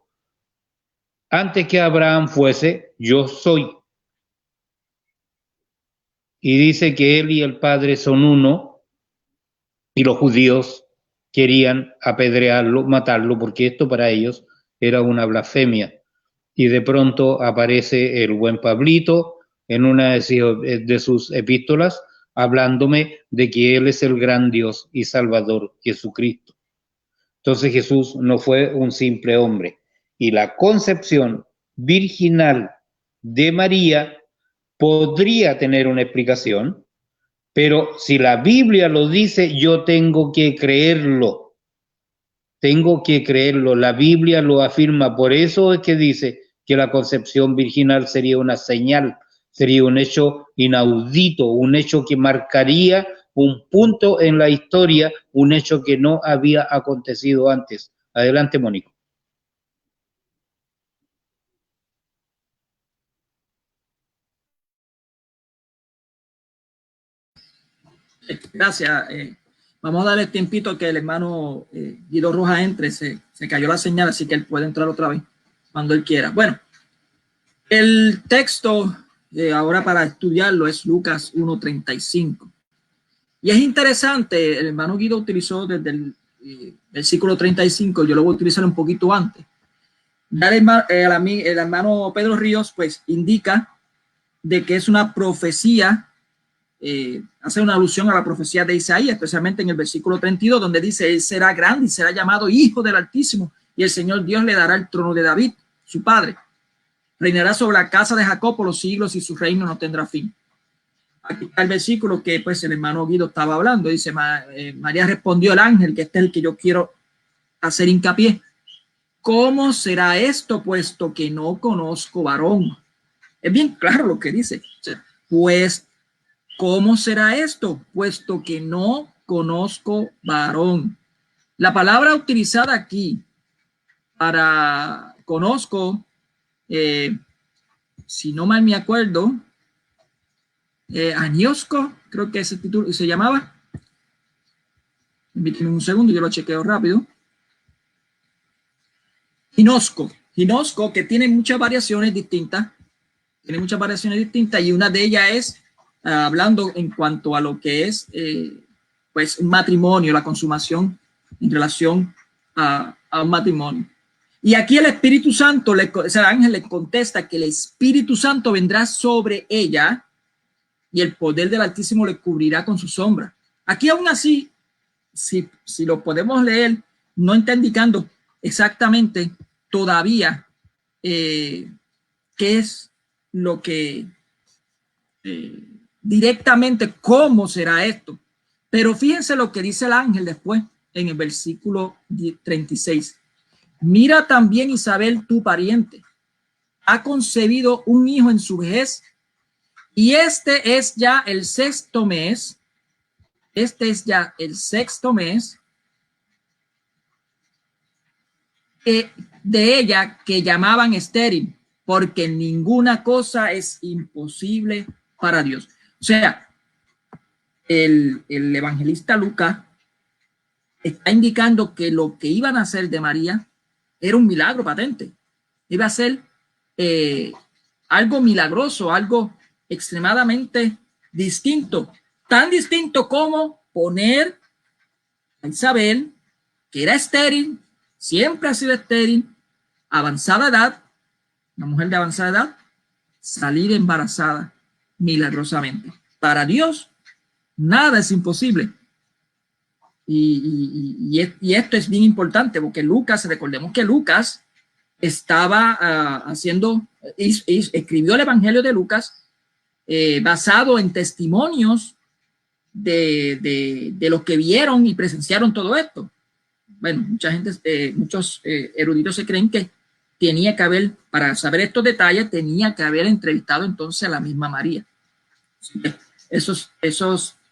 antes que Abraham fuese, yo soy. Y dice que él y el Padre son uno, y los judíos querían apedrearlo, matarlo, porque esto para ellos era una blasfemia. Y de pronto aparece el buen Pablito en una de sus epístolas hablándome de que Él es el gran Dios y Salvador, Jesucristo. Entonces Jesús no fue un simple hombre. Y la concepción virginal de María podría tener una explicación, pero si la Biblia lo dice, yo tengo que creerlo. Tengo que creerlo. La Biblia lo afirma. Por eso es que dice que la concepción virginal sería una señal, sería un hecho inaudito, un hecho que marcaría un punto en la historia, un hecho que no había acontecido antes. Adelante, Mónico. Gracias. Vamos a darle tiempito que el hermano Guido Rojas entre. Se cayó la señal, así que él puede entrar otra vez cuando él quiera. Bueno, el texto ahora para estudiarlo es Lucas 1:35. Y es interesante, el hermano Guido utilizó desde el versículo 35, yo lo voy a utilizar un poquito antes. El hermano Pedro Ríos pues indica de que es una profecía, hace una alusión a la profecía de Isaías, especialmente en el versículo 32, donde dice, él será grande y será llamado Hijo del Altísimo, y el Señor Dios le dará el trono de David, su padre. Reinará sobre la casa de Jacob por los siglos y su reino no tendrá fin. Aquí está el versículo que pues el hermano Guido estaba hablando. Dice, María respondió al ángel, que este es el que yo quiero hacer hincapié. ¿Cómo será esto puesto que no conozco varón? Es bien claro lo que dice. Pues, ¿cómo será esto puesto que no conozco varón? La palabra utilizada aquí para conozco, si no mal me acuerdo, Aniosco, creo que ese título se llamaba. Permíteme un segundo, yo lo chequeo rápido. Ginosco, que tiene muchas variaciones distintas. Y una de ellas es hablando en cuanto a lo que es pues un matrimonio, la consumación en relación a un matrimonio. Y aquí el Espíritu Santo, el ángel le contesta que el Espíritu Santo vendrá sobre ella y el poder del Altísimo le cubrirá con su sombra. Aquí aún así, si lo podemos leer, no está indicando exactamente todavía qué es lo que directamente cómo será esto. Pero fíjense lo que dice el ángel después en el versículo 36. Mira también Isabel, tu pariente, ha concebido un hijo en su vejez y este es ya el sexto mes. De ella que llamaban estéril, porque ninguna cosa es imposible para Dios. O sea, el evangelista Lucas está indicando que lo que iban a hacer de María era un milagro patente. Iba a ser algo milagroso, algo extremadamente distinto, tan distinto como poner a Isabel, que era estéril, siempre ha sido estéril, avanzada edad, una mujer de avanzada edad, salir embarazada milagrosamente. Para Dios, nada es imposible. Y esto es bien importante porque Lucas, recordemos que Lucas estaba escribió el Evangelio de Lucas basado en testimonios de los que vieron y presenciaron todo esto. Bueno, muchos eruditos se creen que tenía que haber, para saber estos detalles, tenía que haber entrevistado entonces a la misma María. Eso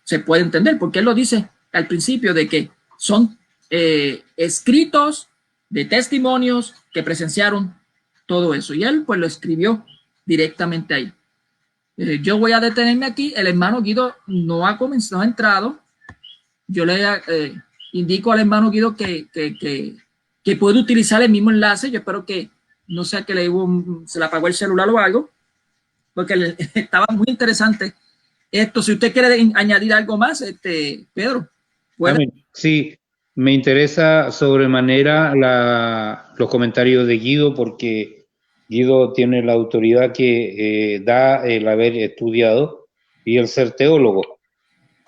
se puede entender, porque él lo dice al principio de que son escritos de testimonios que presenciaron todo eso. Y él pues lo escribió directamente ahí. Yo voy a detenerme aquí. El hermano Guido no ha entrado. Yo le indico al hermano Guido que puede utilizar el mismo enlace. Yo espero que no sea que se le apagó el celular o algo, porque estaba muy interesante esto. Si usted quiere añadir algo más, Pedro, ¿puede? Sí, me interesa sobremanera los comentarios de Guido, porque Guido tiene la autoridad que da el haber estudiado y el ser teólogo.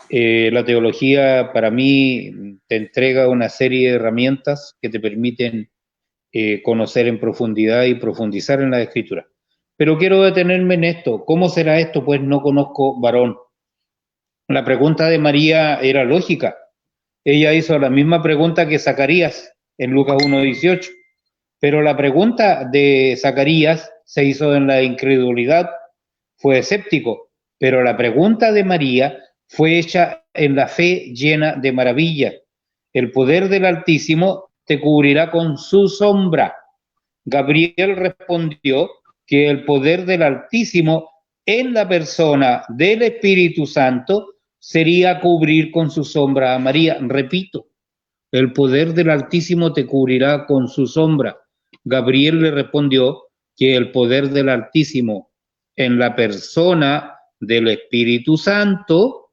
La teología para mí te entrega una serie de herramientas que te permiten conocer en profundidad y profundizar en la Escritura. Pero quiero detenerme en esto. ¿Cómo será esto? Pues no conozco varón. La pregunta de María era lógica. Ella hizo la misma pregunta que Zacarías en Lucas 1:18. Pero la pregunta de Zacarías se hizo en la incredulidad, fue escéptico. Pero la pregunta de María fue hecha en la fe llena de maravilla. El poder del Altísimo te cubrirá con su sombra. Gabriel respondió que el poder del Altísimo en la persona del Espíritu Santo sería cubrir con su sombra a María. Repito, el poder del Altísimo te cubrirá con su sombra. Gabriel le respondió que el poder del Altísimo en la persona del Espíritu Santo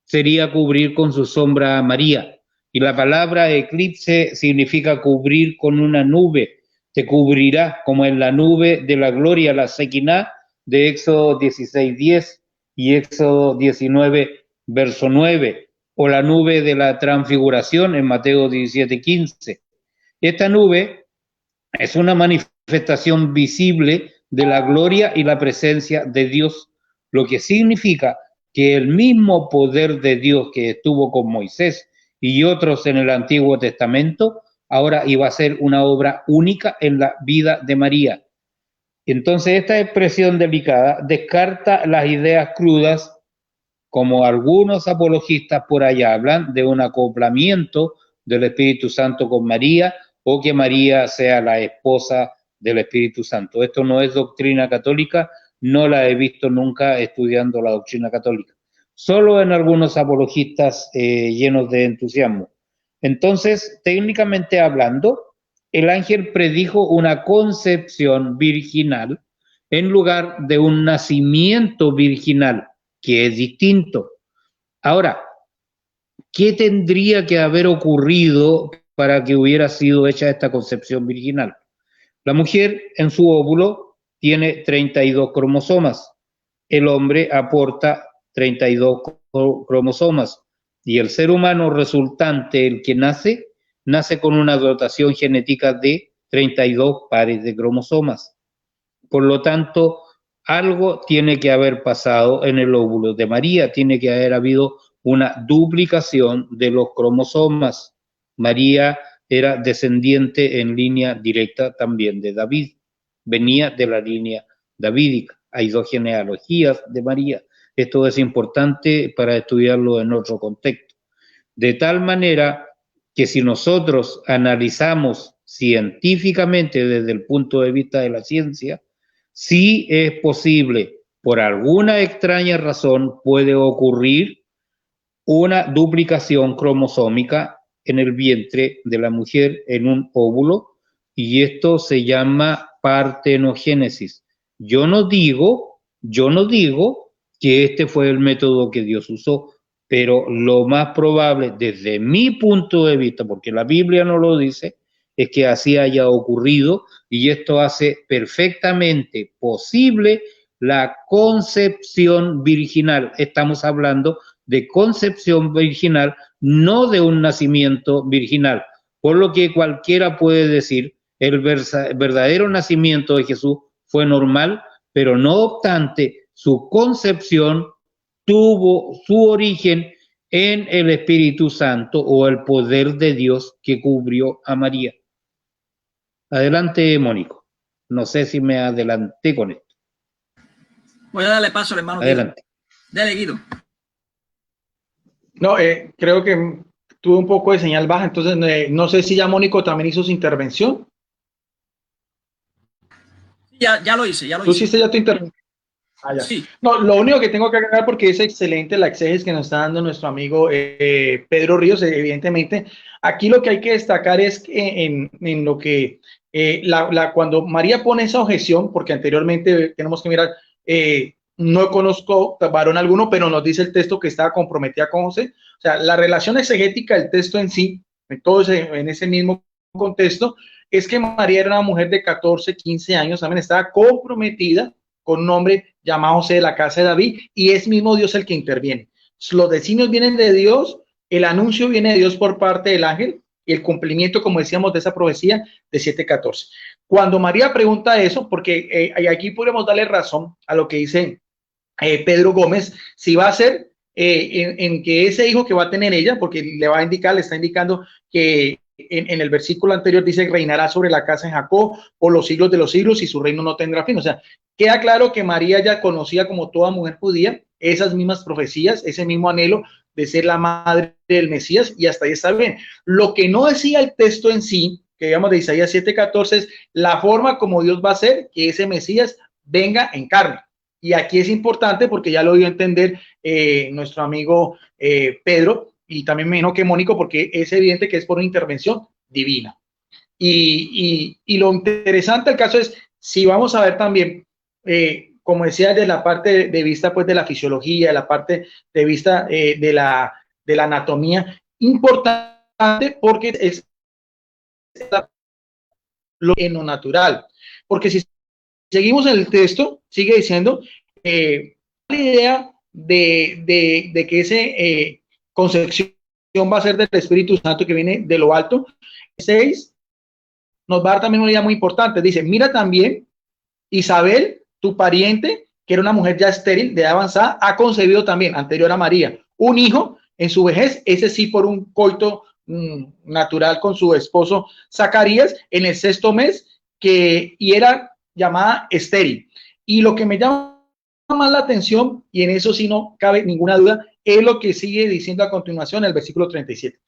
sería cubrir con su sombra a María. Y la palabra eclipse significa cubrir con una nube. Te cubrirá como en la nube de la gloria, la Sequiná de Éxodo 16:10 y Éxodo 19, verso 9, o la nube de la transfiguración en Mateo 17:15. Esta nube es una manifestación visible de la gloria y la presencia de Dios, lo que significa que el mismo poder de Dios que estuvo con Moisés y otros en el Antiguo Testamento, ahora iba a ser una obra única en la vida de María. Entonces, esta expresión delicada descarta las ideas crudas, como algunos apologistas por allá hablan, de un acoplamiento del Espíritu Santo con María, o que María sea la esposa del Espíritu Santo. Esto no es doctrina católica, no la he visto nunca estudiando la doctrina católica, solo en algunos apologistas llenos de entusiasmo. Entonces, técnicamente hablando, el ángel predijo una concepción virginal en lugar de un nacimiento virginal, que es distinto. Ahora, ¿qué tendría que haber ocurrido para que hubiera sido hecha esta concepción virginal? La mujer en su óvulo tiene 32 cromosomas, el hombre aporta 32 cromosomas y el ser humano resultante, el que nace con una dotación genética de 32 pares de cromosomas. Por lo tanto, algo tiene que haber pasado en el óvulo de María, tiene que haber habido una duplicación de los cromosomas. María era descendiente en línea directa también de David, venía de la línea davídica. Hay dos genealogías de María. Esto es importante para estudiarlo en otro contexto. De tal manera que si nosotros analizamos científicamente desde el punto de vista de la ciencia, sí es posible, por alguna extraña razón, puede ocurrir una duplicación cromosómica en el vientre de la mujer en un óvulo, y esto se llama partenogénesis. Yo no digo que este fue el método que Dios usó, pero lo más probable desde mi punto de vista, porque la Biblia no lo dice, es que así haya ocurrido, y esto hace perfectamente posible la concepción virginal. Estamos hablando de concepción virginal, no de un nacimiento virginal, por lo que cualquiera puede decir el verdadero nacimiento de Jesús fue normal, pero no obstante, su concepción tuvo su origen en el Espíritu Santo o el poder de Dios que cubrió a María. Adelante, Mónico. No sé si me adelanté con esto. Voy a darle paso al hermano Adelante. Guido. Dale, Guido. No, creo que tuve un poco de señal baja, entonces no sé si ya Mónico también hizo su intervención. Ya lo hice. ¿Tú hiciste ya tu intervención? Ah, ya. Sí. No, lo único que tengo que agregar, porque es excelente la exégesis que nos está dando nuestro amigo Pedro Ríos, evidentemente. Aquí lo que hay que destacar es que en lo que cuando María pone esa objeción, porque anteriormente tenemos que mirar, no conozco varón alguno, pero nos dice el texto que estaba comprometida con José. O sea, la relación exegética del texto en sí, en ese mismo contexto, es que María era una mujer de 14, 15 años, también estaba comprometida con un hombre llamado José de la casa de David, y es mismo Dios el que interviene. Los designios vienen de Dios, el anuncio viene de Dios por parte del ángel, y el cumplimiento, como decíamos, de esa profecía de 7:14. Cuando María pregunta eso, porque aquí podemos darle razón a lo que dice Pedro Gómez, si va a ser en que ese hijo que va a tener ella, porque le está indicando que en el versículo anterior dice reinará sobre la casa de Jacob por los siglos de los siglos y su reino no tendrá fin. O sea, queda claro que María ya conocía, como toda mujer judía, esas mismas profecías, ese mismo anhelo de ser la madre del Mesías, y hasta ahí está bien. Lo que no decía el texto en sí, que digamos de Isaías 7:14, es la forma como Dios va a hacer que ese Mesías venga en carne. Y aquí es importante porque ya lo dio a entender nuestro amigo Pedro, y también me dijo que Mónico, porque es evidente que es por una intervención divina. Y lo interesante del caso es, si vamos a ver también, como decía, de la parte de vista pues de la fisiología, de la parte de vista de la anatomía, importante porque es lo natural. Porque si seguimos en el texto, sigue diciendo la idea de que esa concepción va a ser del Espíritu Santo que viene de lo alto. 6 nos va a dar también una idea muy importante. Dice, mira también, Isabel, tu pariente, que era una mujer ya estéril, de edad avanzada, ha concebido también, anterior a María, un hijo en su vejez, ese sí por un coito natural con su esposo Zacarías, en el 6º mes, y era llamada estéril. Y lo que me llama más la atención, y en eso sí no cabe ninguna duda, es lo que sigue diciendo a continuación el versículo 37.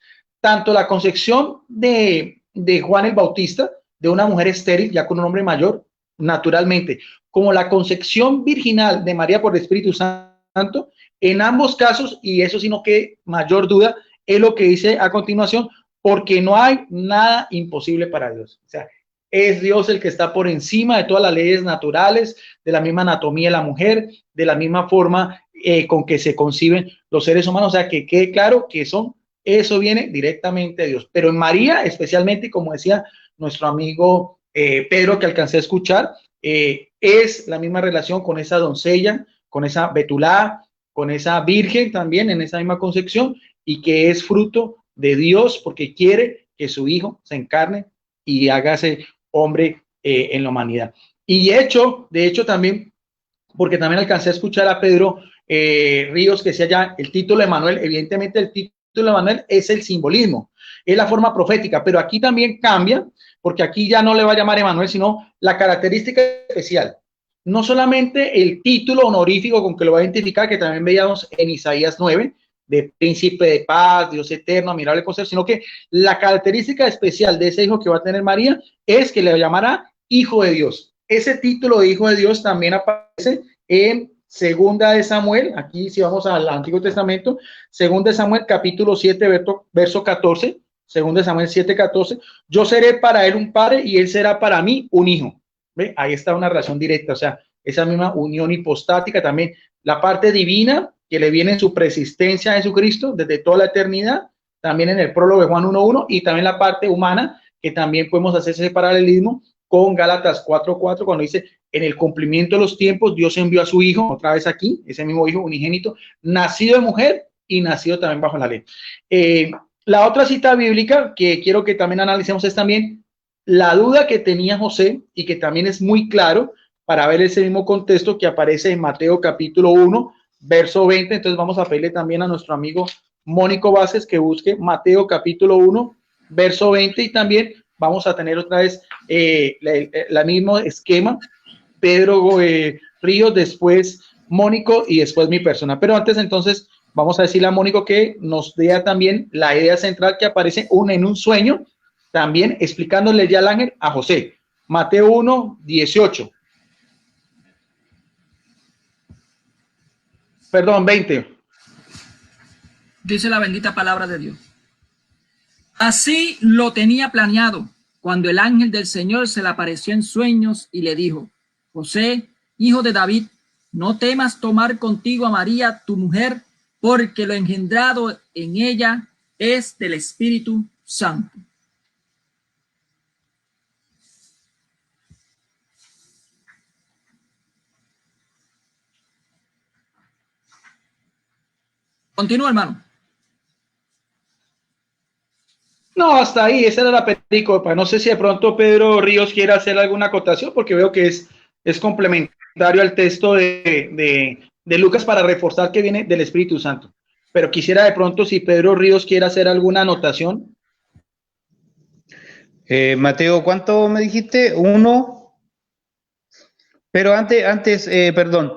Tanto la concepción de Juan el Bautista, de una mujer estéril, ya con un hombre mayor, naturalmente, como la concepción virginal de María por el Espíritu Santo, en ambos casos, y eso sí no que mayor duda, es lo que dice a continuación, porque no hay nada imposible para Dios. O sea, es Dios el que está por encima de todas las leyes naturales, de la misma anatomía de la mujer, de la misma forma con que se conciben los seres humanos. O sea, que quede claro que eso viene directamente de Dios. Pero en María, especialmente, como decía nuestro amigo Pedro, que alcancé a escuchar, es la misma relación con esa doncella, con esa Betulá, con esa virgen también en esa misma concepción, y que es fruto de Dios porque quiere que su hijo se encarne y hágase hombre en la humanidad. Y de hecho también, porque también alcancé a escuchar a Pedro Ríos que decía ya el título de Manuel, evidentemente el título de Manuel es el simbolismo, es la forma profética, pero aquí también cambia, porque aquí ya no le va a llamar Emanuel, sino la característica especial. No solamente el título honorífico con que lo va a identificar, que también veíamos en Isaías 9, de príncipe de paz, Dios eterno, admirable consejo, sino que la característica especial de ese hijo que va a tener María es que le llamará hijo de Dios. Ese título de hijo de Dios también aparece en Segunda de Samuel, aquí si vamos al Antiguo Testamento, Segunda de Samuel capítulo 7, verso 14, Segunda de Samuel 7:14, yo seré para él un padre y él será para mí un hijo. ¿Ve? Ahí está una relación directa, o sea, esa misma unión hipostática, también la parte divina que le viene en su persistencia a Jesucristo desde toda la eternidad, también en el prólogo de Juan 1:1, y también la parte humana, que también podemos hacer ese paralelismo con Gálatas 4:4, cuando dice, en el cumplimiento de los tiempos, Dios envió a su hijo, otra vez aquí, ese mismo hijo unigénito, nacido de mujer y nacido también bajo la ley. La otra cita bíblica que quiero que también analicemos es también la duda que tenía José, y que también es muy claro para ver ese mismo contexto que aparece en Mateo capítulo 1, verso 20. Entonces vamos a pedirle también a nuestro amigo Mónico Vázquez que busque Mateo capítulo 1, verso 20, y también vamos a tener otra vez el mismo esquema, Pedro Ríos, después Mónico y después mi persona. Pero antes entonces vamos a decirle a Mónico que nos dé también la idea central que aparece en un sueño, también explicándole ya al ángel a José. Mateo 1:18. Perdón, 20. Dice la bendita palabra de Dios. Así lo tenía planeado cuando el ángel del Señor se le apareció en sueños y le dijo, José, hijo de David, no temas tomar contigo a María, tu mujer, porque lo engendrado en ella es del Espíritu Santo. Continúa, hermano. No, hasta ahí, esa era la pericopa. No sé si de pronto Pedro Ríos quiere hacer alguna acotación, porque veo que es complementario al texto de Lucas para reforzar que viene del Espíritu Santo. Pero quisiera de pronto si Pedro Ríos quiere hacer alguna anotación. Mateo, ¿cuánto me dijiste? 1. Pero antes, perdón,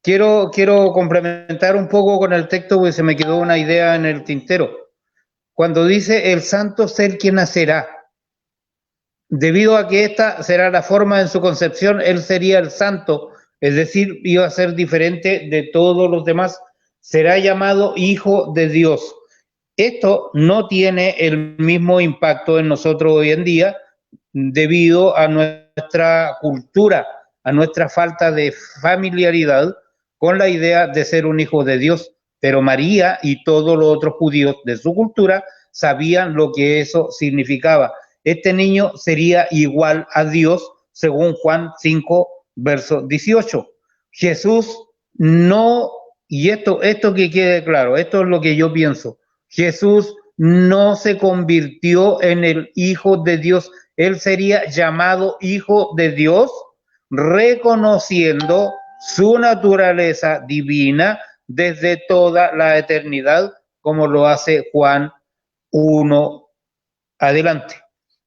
quiero complementar un poco con el texto porque se me quedó una idea en el tintero. Cuando dice el santo ser quien nacerá, debido a que esta será la forma en su concepción, él sería el santo es decir, iba a ser diferente de todos los demás, será llamado Hijo de Dios. Esto no tiene el mismo impacto en nosotros hoy en día debido a nuestra cultura, a nuestra falta de familiaridad con la idea de ser un hijo de Dios. Pero María y todos los otros judíos de su cultura sabían lo que eso significaba. Este niño sería igual a Dios, según Juan 5, verso 18. Jesús no, y esto que quede claro, esto es lo que yo pienso, Jesús no se convirtió en el Hijo de Dios, él sería llamado Hijo de Dios, reconociendo su naturaleza divina desde toda la eternidad, como lo hace Juan 1 adelante.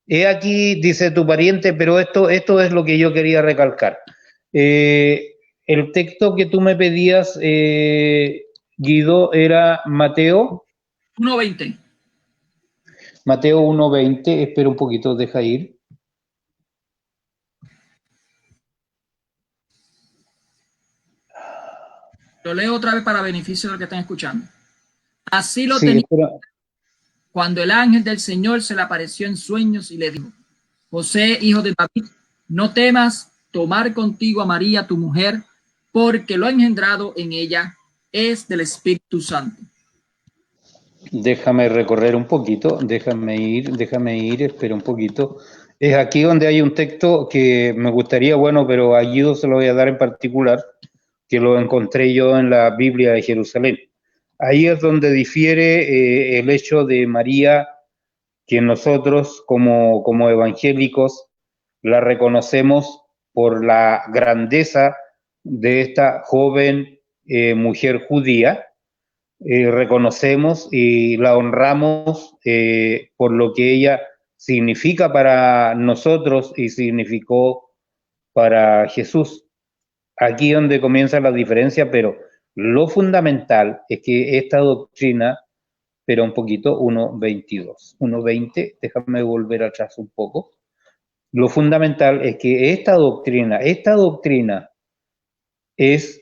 He aquí, dice tu pariente, pero esto es lo que yo quería recalcar. El texto que tú me pedías, Guido, era Mateo 1:20. Mateo 1:20, espera un poquito, deja ir. Lo leo otra vez para beneficio de los que están escuchando. Así lo Sí, tenía espera. cuando el ángel del Señor se le apareció en sueños y le dijo: José, hijo de David, no temas tomar contigo a María, tu mujer, porque lo engendrado en ella es del Espíritu Santo. Déjame recorrer un poquito, déjame ir, espera un poquito. Es aquí donde hay un texto que me gustaría, bueno, pero a Guido se lo voy a dar en particular, que lo encontré yo en la Biblia de Jerusalén. Ahí es donde difiere el hecho de María, que nosotros como evangélicos la reconocemos por la grandeza de esta joven mujer judía. Reconocemos y la honramos por lo que ella significa para nosotros y significó para Jesús. Aquí donde comienza la diferencia, pero lo fundamental es que esta doctrina, pero un poquito, 1:20, déjame volver atrás un poco. Lo fundamental es que esta doctrina es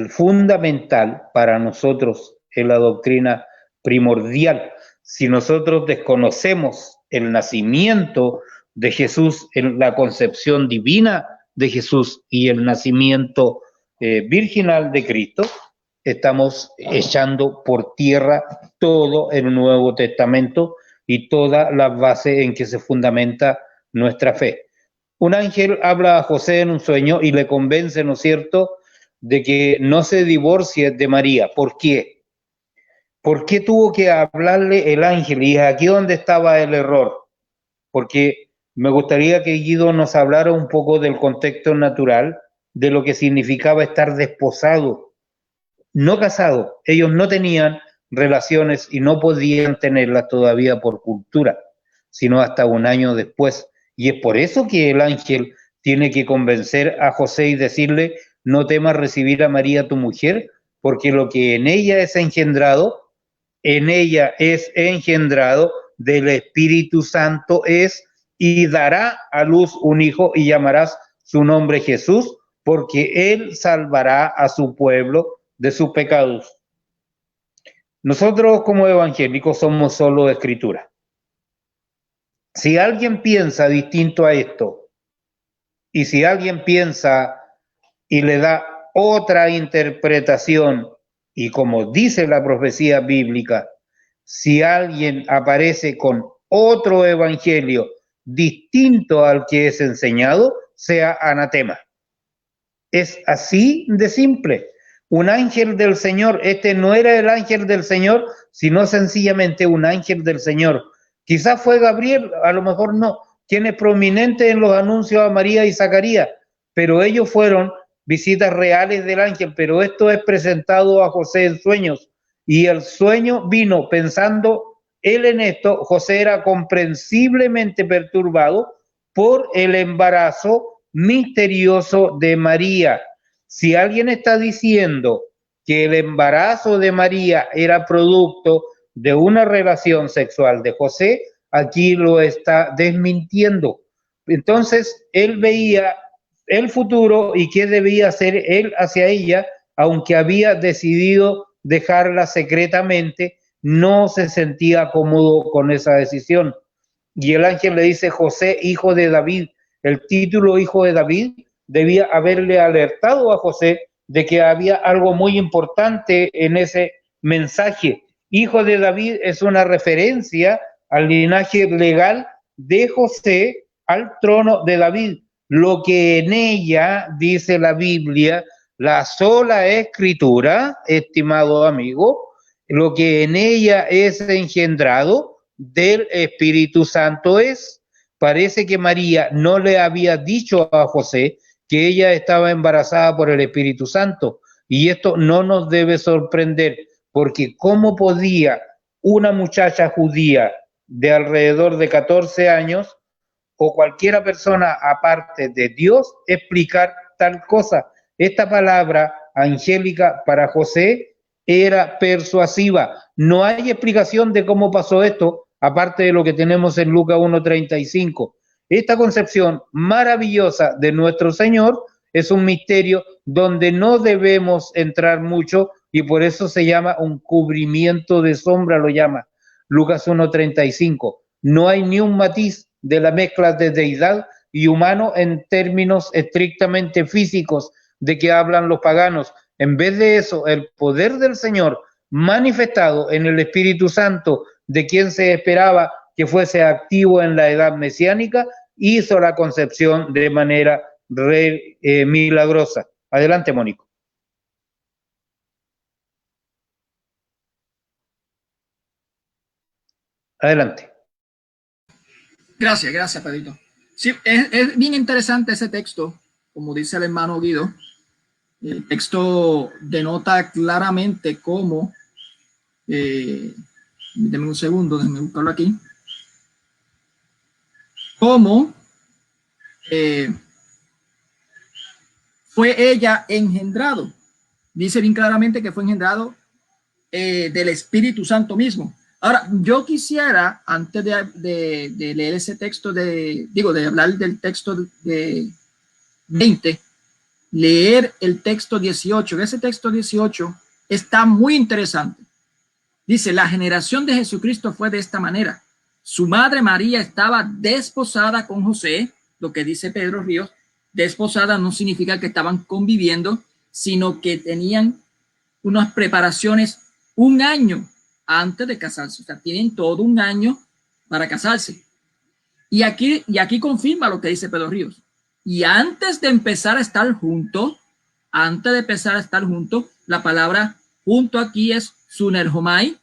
fundamental para nosotros, es la doctrina primordial. Si nosotros desconocemos el nacimiento de Jesús, en la concepción divina de Jesús y el nacimiento virginal de Cristo, estamos echando por tierra todo el Nuevo Testamento y toda la base en que se fundamenta nuestra fe. Un ángel habla a José en un sueño y le convence, ¿no es cierto?, de que no se divorcie de María. ¿Por qué? ¿Por qué tuvo que hablarle el ángel? Y aquí donde estaba el error. Porque me gustaría que Guido nos hablara un poco del contexto natural, de lo que significaba estar desposado, no casado. Ellos no tenían relaciones y no podían tenerlas todavía por cultura, sino hasta un año después. Y es por eso que el ángel tiene que convencer a José y decirle: no temas recibir a María tu mujer, porque lo que en ella es engendrado del Espíritu Santo es, y dará a luz un hijo y llamarás su nombre Jesús, porque él salvará a su pueblo de sus pecados. Nosotros como evangélicos somos solo escritura. Si alguien piensa distinto a esto, y si alguien piensa y le da otra interpretación, y como dice la profecía bíblica, si alguien aparece con otro evangelio distinto al que es enseñado, sea anatema. Es así de simple. Un ángel del Señor, este no era el ángel del Señor, sino sencillamente un ángel del Señor. Quizás fue Gabriel, a lo mejor no, quien es prominente en los anuncios a María y Zacarías, pero ellos fueron visitas reales del ángel, pero esto es presentado a José en sueños, y el sueño vino pensando él en esto. José era comprensiblemente perturbado por el embarazo misterioso de María. Si alguien está diciendo que el embarazo de María era producto de una relación sexual de José, aquí lo está desmintiendo. Entonces, él veía el futuro y qué debía hacer él hacia ella, aunque había decidido dejarla secretamente, no se sentía cómodo con esa decisión. Y el ángel le dice: José, hijo de David. El título hijo de David debía haberle alertado a José de que había algo muy importante en ese mensaje. Hijo de David es una referencia al linaje legal de José al trono de David. Lo que en ella, dice la Biblia, la sola escritura, estimado amigo, lo que en ella es engendrado del Espíritu Santo es. Parece que María no le había dicho a José que ella estaba embarazada por el Espíritu Santo, y esto no nos debe sorprender, porque ¿cómo podía una muchacha judía de alrededor de 14 años o cualquier persona aparte de Dios explicar tal cosa? Esta palabra angélica para José era persuasiva. No hay explicación de cómo pasó esto, aparte de lo que tenemos en Lucas 1:35. Esta concepción maravillosa de nuestro Señor es un misterio donde no debemos entrar mucho, y por eso se llama un cubrimiento de sombra, lo llama Lucas 1:35. No hay ni un matiz de la mezcla de deidad y humano en términos estrictamente físicos de que hablan los paganos. En vez de eso, el poder del Señor manifestado en el Espíritu Santo, de quien se esperaba que fuese activo en la edad mesiánica, hizo la concepción de manera milagrosa. Adelante, Mónico. Adelante. Gracias, Pedrito. Sí, es bien interesante ese texto, como dice el hermano Guido. El texto denota claramente cómo, denme un segundo, déjenme buscarlo aquí, cómo fue ella engendrado. Dice bien claramente que fue engendrado del Espíritu Santo mismo. Ahora, yo quisiera, antes de leer ese texto, de hablar del texto de 20, leer el texto 18. Ese texto 18 está muy interesante. Dice: la generación de Jesucristo fue de esta manera. Su madre María estaba desposada con José. Lo que dice Pedro Ríos, desposada no significa que estaban conviviendo, sino que tenían unas preparaciones un año antes de casarse. O sea, tienen todo un año para casarse. Y aquí confirma lo que dice Pedro Ríos. Y antes de empezar a estar juntos, la palabra junto aquí es sunerhomai,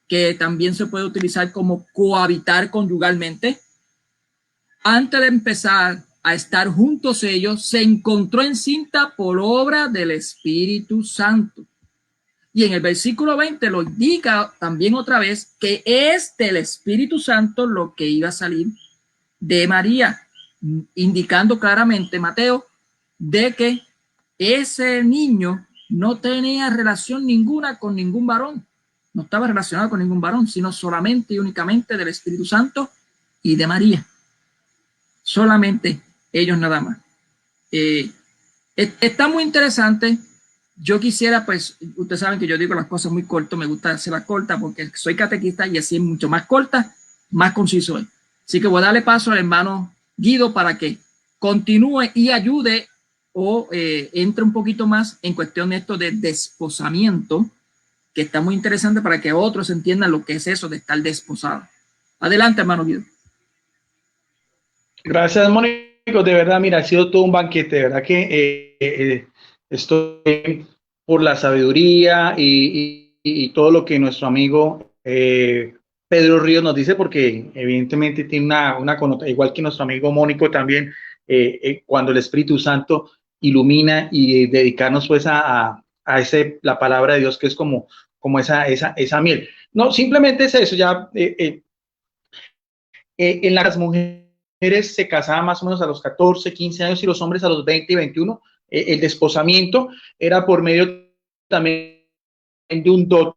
que también se puede utilizar como cohabitar conyugalmente. Antes de empezar a estar juntos ellos, se encontró encinta por obra del Espíritu Santo. Y en el versículo 20 lo indica también otra vez que es del Espíritu Santo lo que iba a salir de María, indicando claramente, Mateo, de que ese niño no tenía relación ninguna con ningún varón, no estaba relacionado con ningún varón, sino solamente y únicamente del Espíritu Santo y de María. Solamente ellos nada más. Está muy interesante. Yo quisiera, pues, ustedes saben que yo digo las cosas muy cortas, me gusta hacerlas cortas porque soy catequista y así es mucho más corta, más conciso es. Así que voy a darle paso al hermano Guido para que continúe y ayude o entre un poquito más en cuestión de esto de desposamiento, que está muy interesante para que otros entiendan lo que es eso de estar desposado. Adelante, hermano Guido. Gracias, Mónico. De verdad, mira, ha sido todo un banquete. De verdad que estoy por la sabiduría y todo lo que nuestro amigo Pedro Ríos nos dice, porque evidentemente tiene una connotación, igual que nuestro amigo Mónico también, cuando el Espíritu Santo ilumina y dedicarnos pues a la palabra de Dios, que es como esa miel. No, simplemente es eso, ya en las mujeres se casaban más o menos a los 14, 15 años y los hombres a los 20 y 21. El desposamiento era por medio también de un dote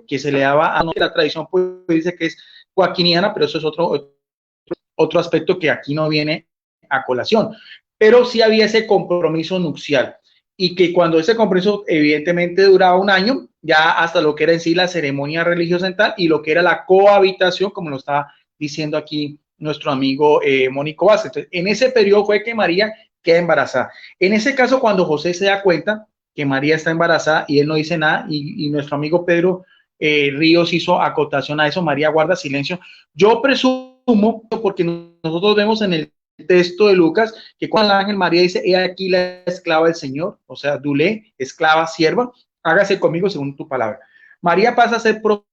que se le daba a la tradición, pues dice que es joaquiniana, pero eso es otro aspecto que aquí no viene a colación. pero sí había ese compromiso nupcial. Y que cuando ese compromiso evidentemente duraba un año, ya hasta lo que era en sí la ceremonia religiosa en tal, y lo que era la cohabitación, como lo estaba diciendo aquí nuestro amigo Mónico Vázquez. Entonces, en ese periodo fue que María queda embarazada. En ese caso, cuando José se da cuenta que María está embarazada y él no dice nada, y nuestro amigo Pedro Ríos hizo acotación a eso, María guarda silencio. Yo presumo, porque nosotros vemos en el texto de Lucas que cuando el ángel María dice, he aquí la esclava del Señor, o sea, dulé, esclava, sierva, hágase conmigo según tu palabra. María pasa a ser propio,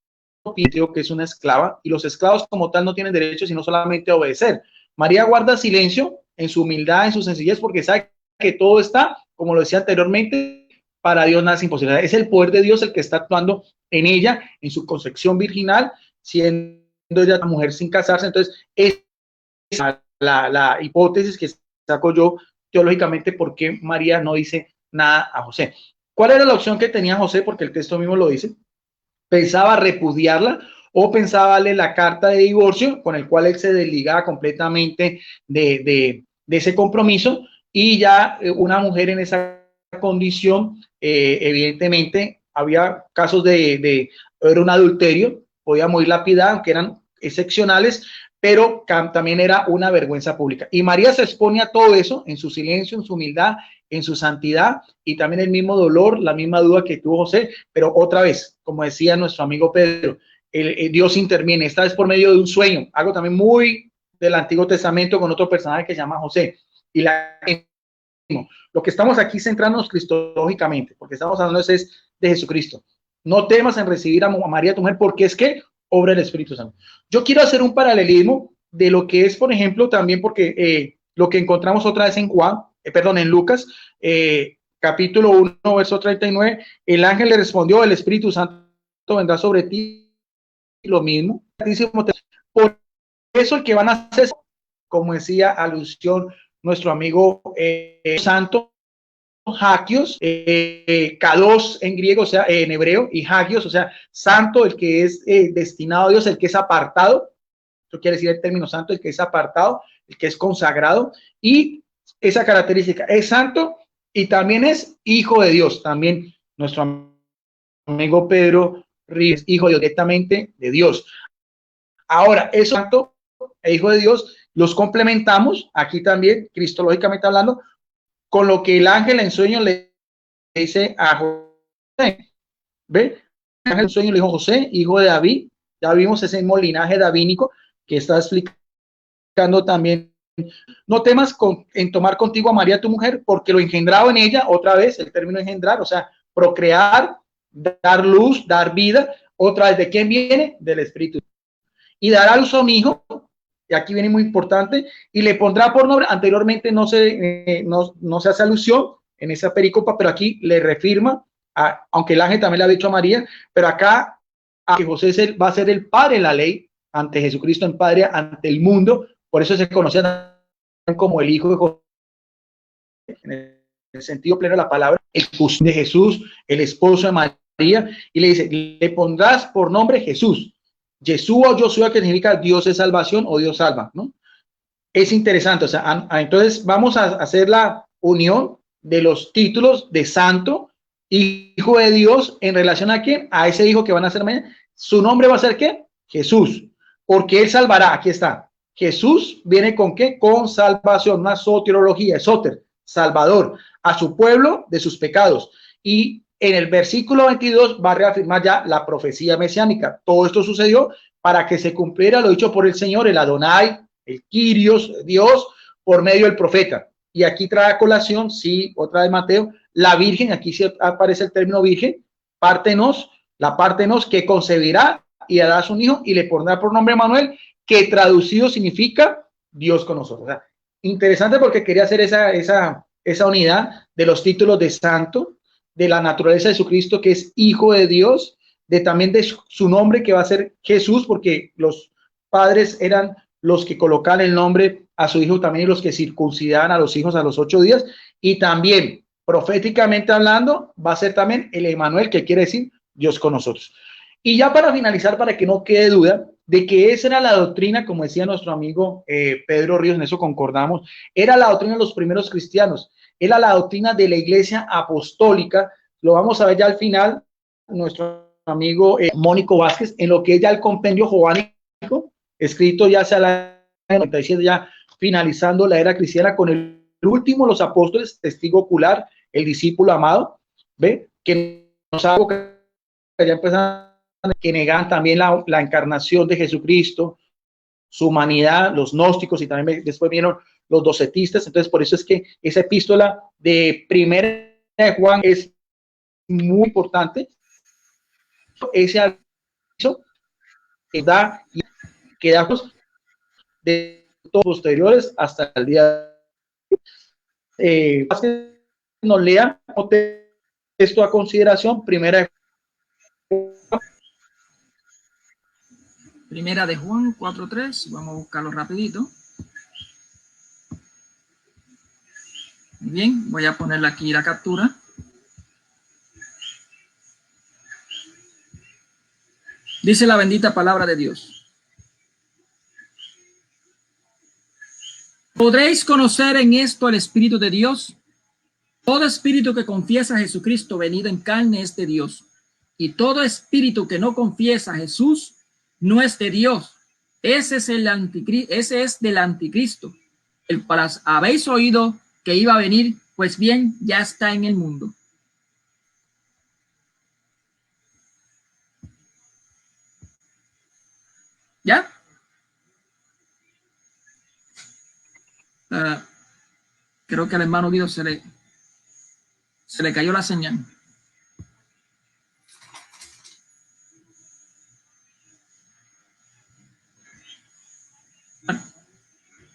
que es una esclava, y los esclavos como tal no tienen derecho sino solamente a obedecer. María guarda silencio en su humildad, en su sencillez, porque sabe que todo está, como lo decía anteriormente, para Dios nada es imposible. Es el poder de Dios el que está actuando en ella, en su concepción virginal, siendo ella una mujer sin casarse. Entonces, es la hipótesis que saco yo teológicamente, por qué María no dice nada a José. ¿Cuál era la opción que tenía José? Porque el texto mismo lo dice. Pensaba repudiarla o pensaba darle la carta de divorcio con el cual él se desligaba completamente de ese compromiso, y ya una mujer en esa condición, evidentemente había casos era un adulterio, podía morir lapidada, aunque eran excepcionales, pero también era una vergüenza pública. Y María se expone a todo eso en su silencio, en su humildad, en su santidad, y también el mismo dolor, la misma duda que tuvo José, pero otra vez, como decía nuestro amigo Pedro, Dios interviene, esta vez por medio de un sueño, algo también muy del Antiguo Testamento con otro personaje que se llama José. Y lo que estamos aquí centrándonos cristológicamente, porque estamos hablando es de Jesucristo. No temas en recibir a María, tu mujer, porque es que obra el Espíritu Santo. Yo quiero hacer un paralelismo de lo que es, por ejemplo, también porque lo que encontramos otra vez en Juan, en Lucas, capítulo 1, verso 39, el ángel le respondió, el Espíritu Santo vendrá sobre ti, lo mismo. Por eso el que van a hacer, como decía alusión nuestro amigo santo, Hagios, Kados en griego, o sea, en hebreo, y Hagios, o sea, santo, el que es destinado a Dios, el que es apartado. Eso quiere decir el término santo, el que es apartado, el que es consagrado, y esa característica es santo y también es hijo de Dios. También nuestro amigo Pedro Ríos, hijo directamente de Dios. Ahora, eso santo e hijo de Dios los complementamos aquí también, cristológicamente hablando, con lo que el ángel en sueño le dice a José. ¿Ve? El ángel en sueño le dijo, José, hijo de David. Ya vimos ese mismo linaje davínico que está explicando también. No temas en tomar contigo a María tu mujer, porque lo engendrado en ella, otra vez el término engendrar, o sea, procrear, dar luz, dar vida, otra vez, ¿de quién viene? Del Espíritu. Y dará a luz a un hijo, y aquí viene muy importante, y le pondrá por nombre, anteriormente no se hace alusión en esa pericopa, pero aquí le refirma, aunque el ángel también le ha dicho a María, pero acá a que José va a ser el padre en la ley, ante Jesucristo en padre, ante el mundo, por eso se conoce como el hijo de José, en el sentido pleno de la palabra, el de Jesús, el esposo de María, y le dice, le pondrás por nombre Jesús, Yeshua o Yoshua, que significa Dios es salvación o Dios salva, ¿no? Es interesante, o sea, entonces vamos a hacer la unión de los títulos de santo, hijo de Dios, en relación a quién, a ese hijo que van a ser mañana. Su nombre va a ser ¿qué? Jesús, porque él salvará, aquí está. Jesús viene con ¿qué? Con salvación, una soteriología, soter, salvador, a su pueblo de sus pecados. Y en el versículo 22 va a reafirmar ya la profecía mesiánica. Todo esto sucedió para que se cumpliera lo dicho por el Señor, el Adonai, el Kyrios, Dios, por medio del profeta. Y aquí trae a colación, sí, otra vez Mateo, la Virgen, aquí sí aparece el término Virgen, pártenos, la pártenos que concebirá y hará a su hijo y le pondrá por nombre Manuel, que traducido significa Dios con nosotros. O sea, interesante porque quería hacer esa unidad de los títulos de santo, de la naturaleza de Jesucristo, que es hijo de Dios, de también de su nombre, que va a ser Jesús, porque los padres eran los que colocaban el nombre a su hijo también, y los que circuncidaban a los hijos a los 8 días, y también proféticamente hablando va a ser también el Emmanuel, que quiere decir Dios con nosotros. Y ya para finalizar, para que no quede duda, de que esa era la doctrina, como decía nuestro amigo Pedro Ríos, en eso concordamos, era la doctrina de los primeros cristianos, era la doctrina de la iglesia apostólica. Lo vamos a ver ya al final, nuestro amigo Mónico Vázquez, en lo que es ya el compendio jovánico, escrito ya hacia la 97, ya finalizando la era cristiana, con el último, los apóstoles, testigo ocular, el discípulo amado, ¿ve? Que nos hago que ya empezaron, que negan también la encarnación de Jesucristo, su humanidad, los gnósticos, y también después vinieron los docetistas. Entonces, por eso es que esa epístola de Primera de Juan es muy importante. Ese aviso que da de todos posteriores hasta el día nos lea esto a consideración. Primera de Juan 4:3, vamos a buscarlo rapidito. Muy bien, voy a ponerle aquí la captura. Dice la bendita palabra de Dios: podréis conocer en esto el Espíritu de Dios. Todo espíritu que confiesa a Jesucristo venido en carne es de Dios, y todo espíritu que no confiesa a Jesús no es de Dios. Ese es el anticristo, ese es del anticristo, el cual habéis oído que iba a venir, pues bien, ya está en el mundo. ¿Ya? Creo que al hermano Guido se le cayó la señal. Bueno,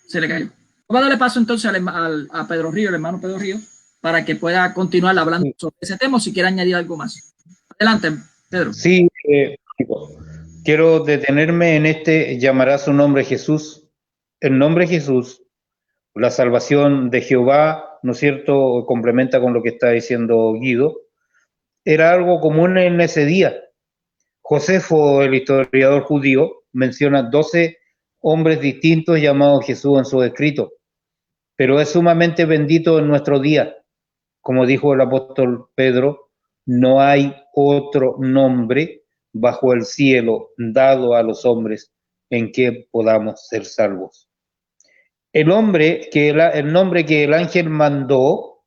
se le cayó. Voy a darle paso entonces a Pedro Río, el hermano Pedro Río, para que pueda continuar hablando sobre ese tema, o si quiere añadir algo más. Adelante, Pedro. Sí, quiero detenerme en este: llamará su nombre Jesús. El nombre Jesús, la salvación de Jehová, ¿no es cierto?, complementa con lo que está diciendo Guido, era algo común en ese día. Josefo, el historiador judío, menciona 12 hombres distintos llamados Jesús en su escrito, pero es sumamente bendito en nuestro día. Como dijo el apóstol Pedro, no hay otro nombre bajo el cielo dado a los hombres en que podamos ser salvos. El nombre que el ángel mandó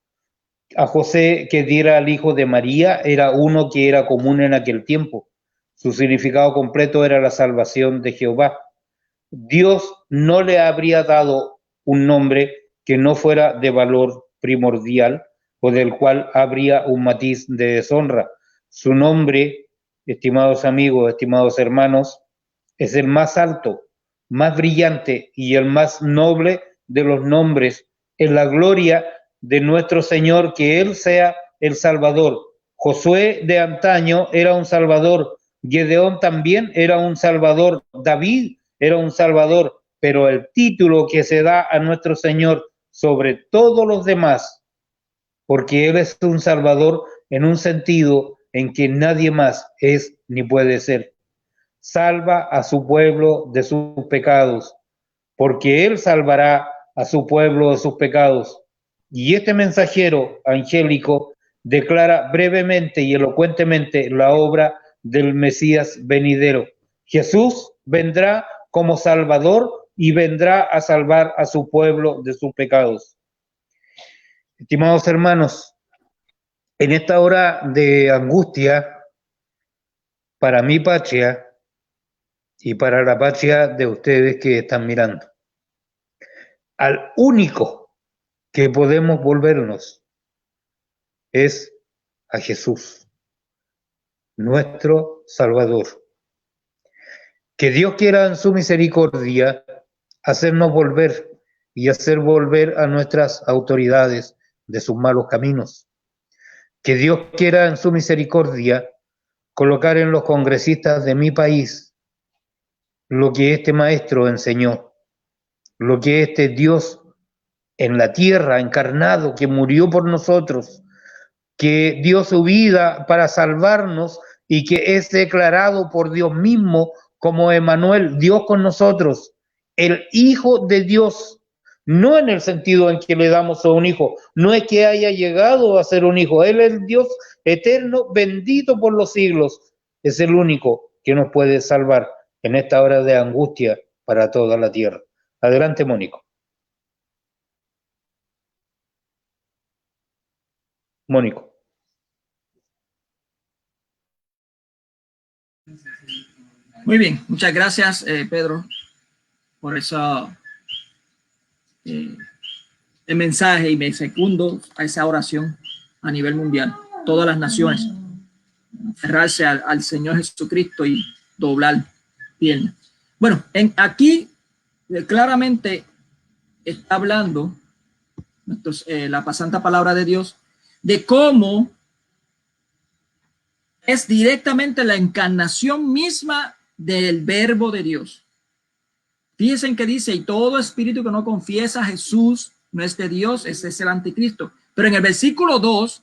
a José que diera al hijo de María era uno que era común en aquel tiempo. Su significado completo era la salvación de Jehová. Dios no le habría dado un nombre que no fuera de valor primordial o del cual habría un matiz de deshonra. Su nombre, estimados amigos, estimados hermanos, es el más alto, más brillante y el más noble de los nombres, en la gloria de nuestro Señor, que Él sea el Salvador. Josué de antaño era un Salvador, Gedeón también era un Salvador, David era un Salvador, pero el título que se da a nuestro Señor sobre todos los demás, porque Él es un Salvador en un sentido en que nadie más es ni puede ser. Salva a su pueblo de sus pecados, porque Él salvará a su pueblo de sus pecados. Y este mensajero angélico declara brevemente y elocuentemente la obra del Mesías venidero. Jesús vendrá como Salvador y vendrá a salvar a su pueblo de sus pecados. Estimados hermanos, en esta hora de angustia para mi patria y para la patria de ustedes que están mirando, al único que podemos volvernos es a Jesús, nuestro Salvador. Que Dios quiera en su misericordia hacernos volver y hacer volver a nuestras autoridades de sus malos caminos. Que Dios quiera en su misericordia colocar en los congresistas de mi país lo que este maestro enseñó, lo que este Dios en la tierra encarnado, que murió por nosotros, que dio su vida para salvarnos y que es declarado por Dios mismo como Emmanuel, Dios con nosotros, el Hijo de Dios, no en el sentido en que le damos a un hijo, no es que haya llegado a ser un hijo, Él es el Dios eterno, bendito por los siglos, es el único que nos puede salvar en esta hora de angustia para toda la tierra. Adelante, Mónico. Mónico. Muy bien, muchas gracias, Pedro, por eso el mensaje, y me secundo a esa oración a nivel mundial. Todas las naciones, cerrarse al Señor Jesucristo y doblar piernas. Bueno, aquí claramente está hablando la santa palabra de Dios de cómo es directamente la encarnación misma del verbo de Dios. Fíjense que dice, y todo espíritu que no confiesa a Jesús no es de Dios, ese es el anticristo. Pero en el versículo 2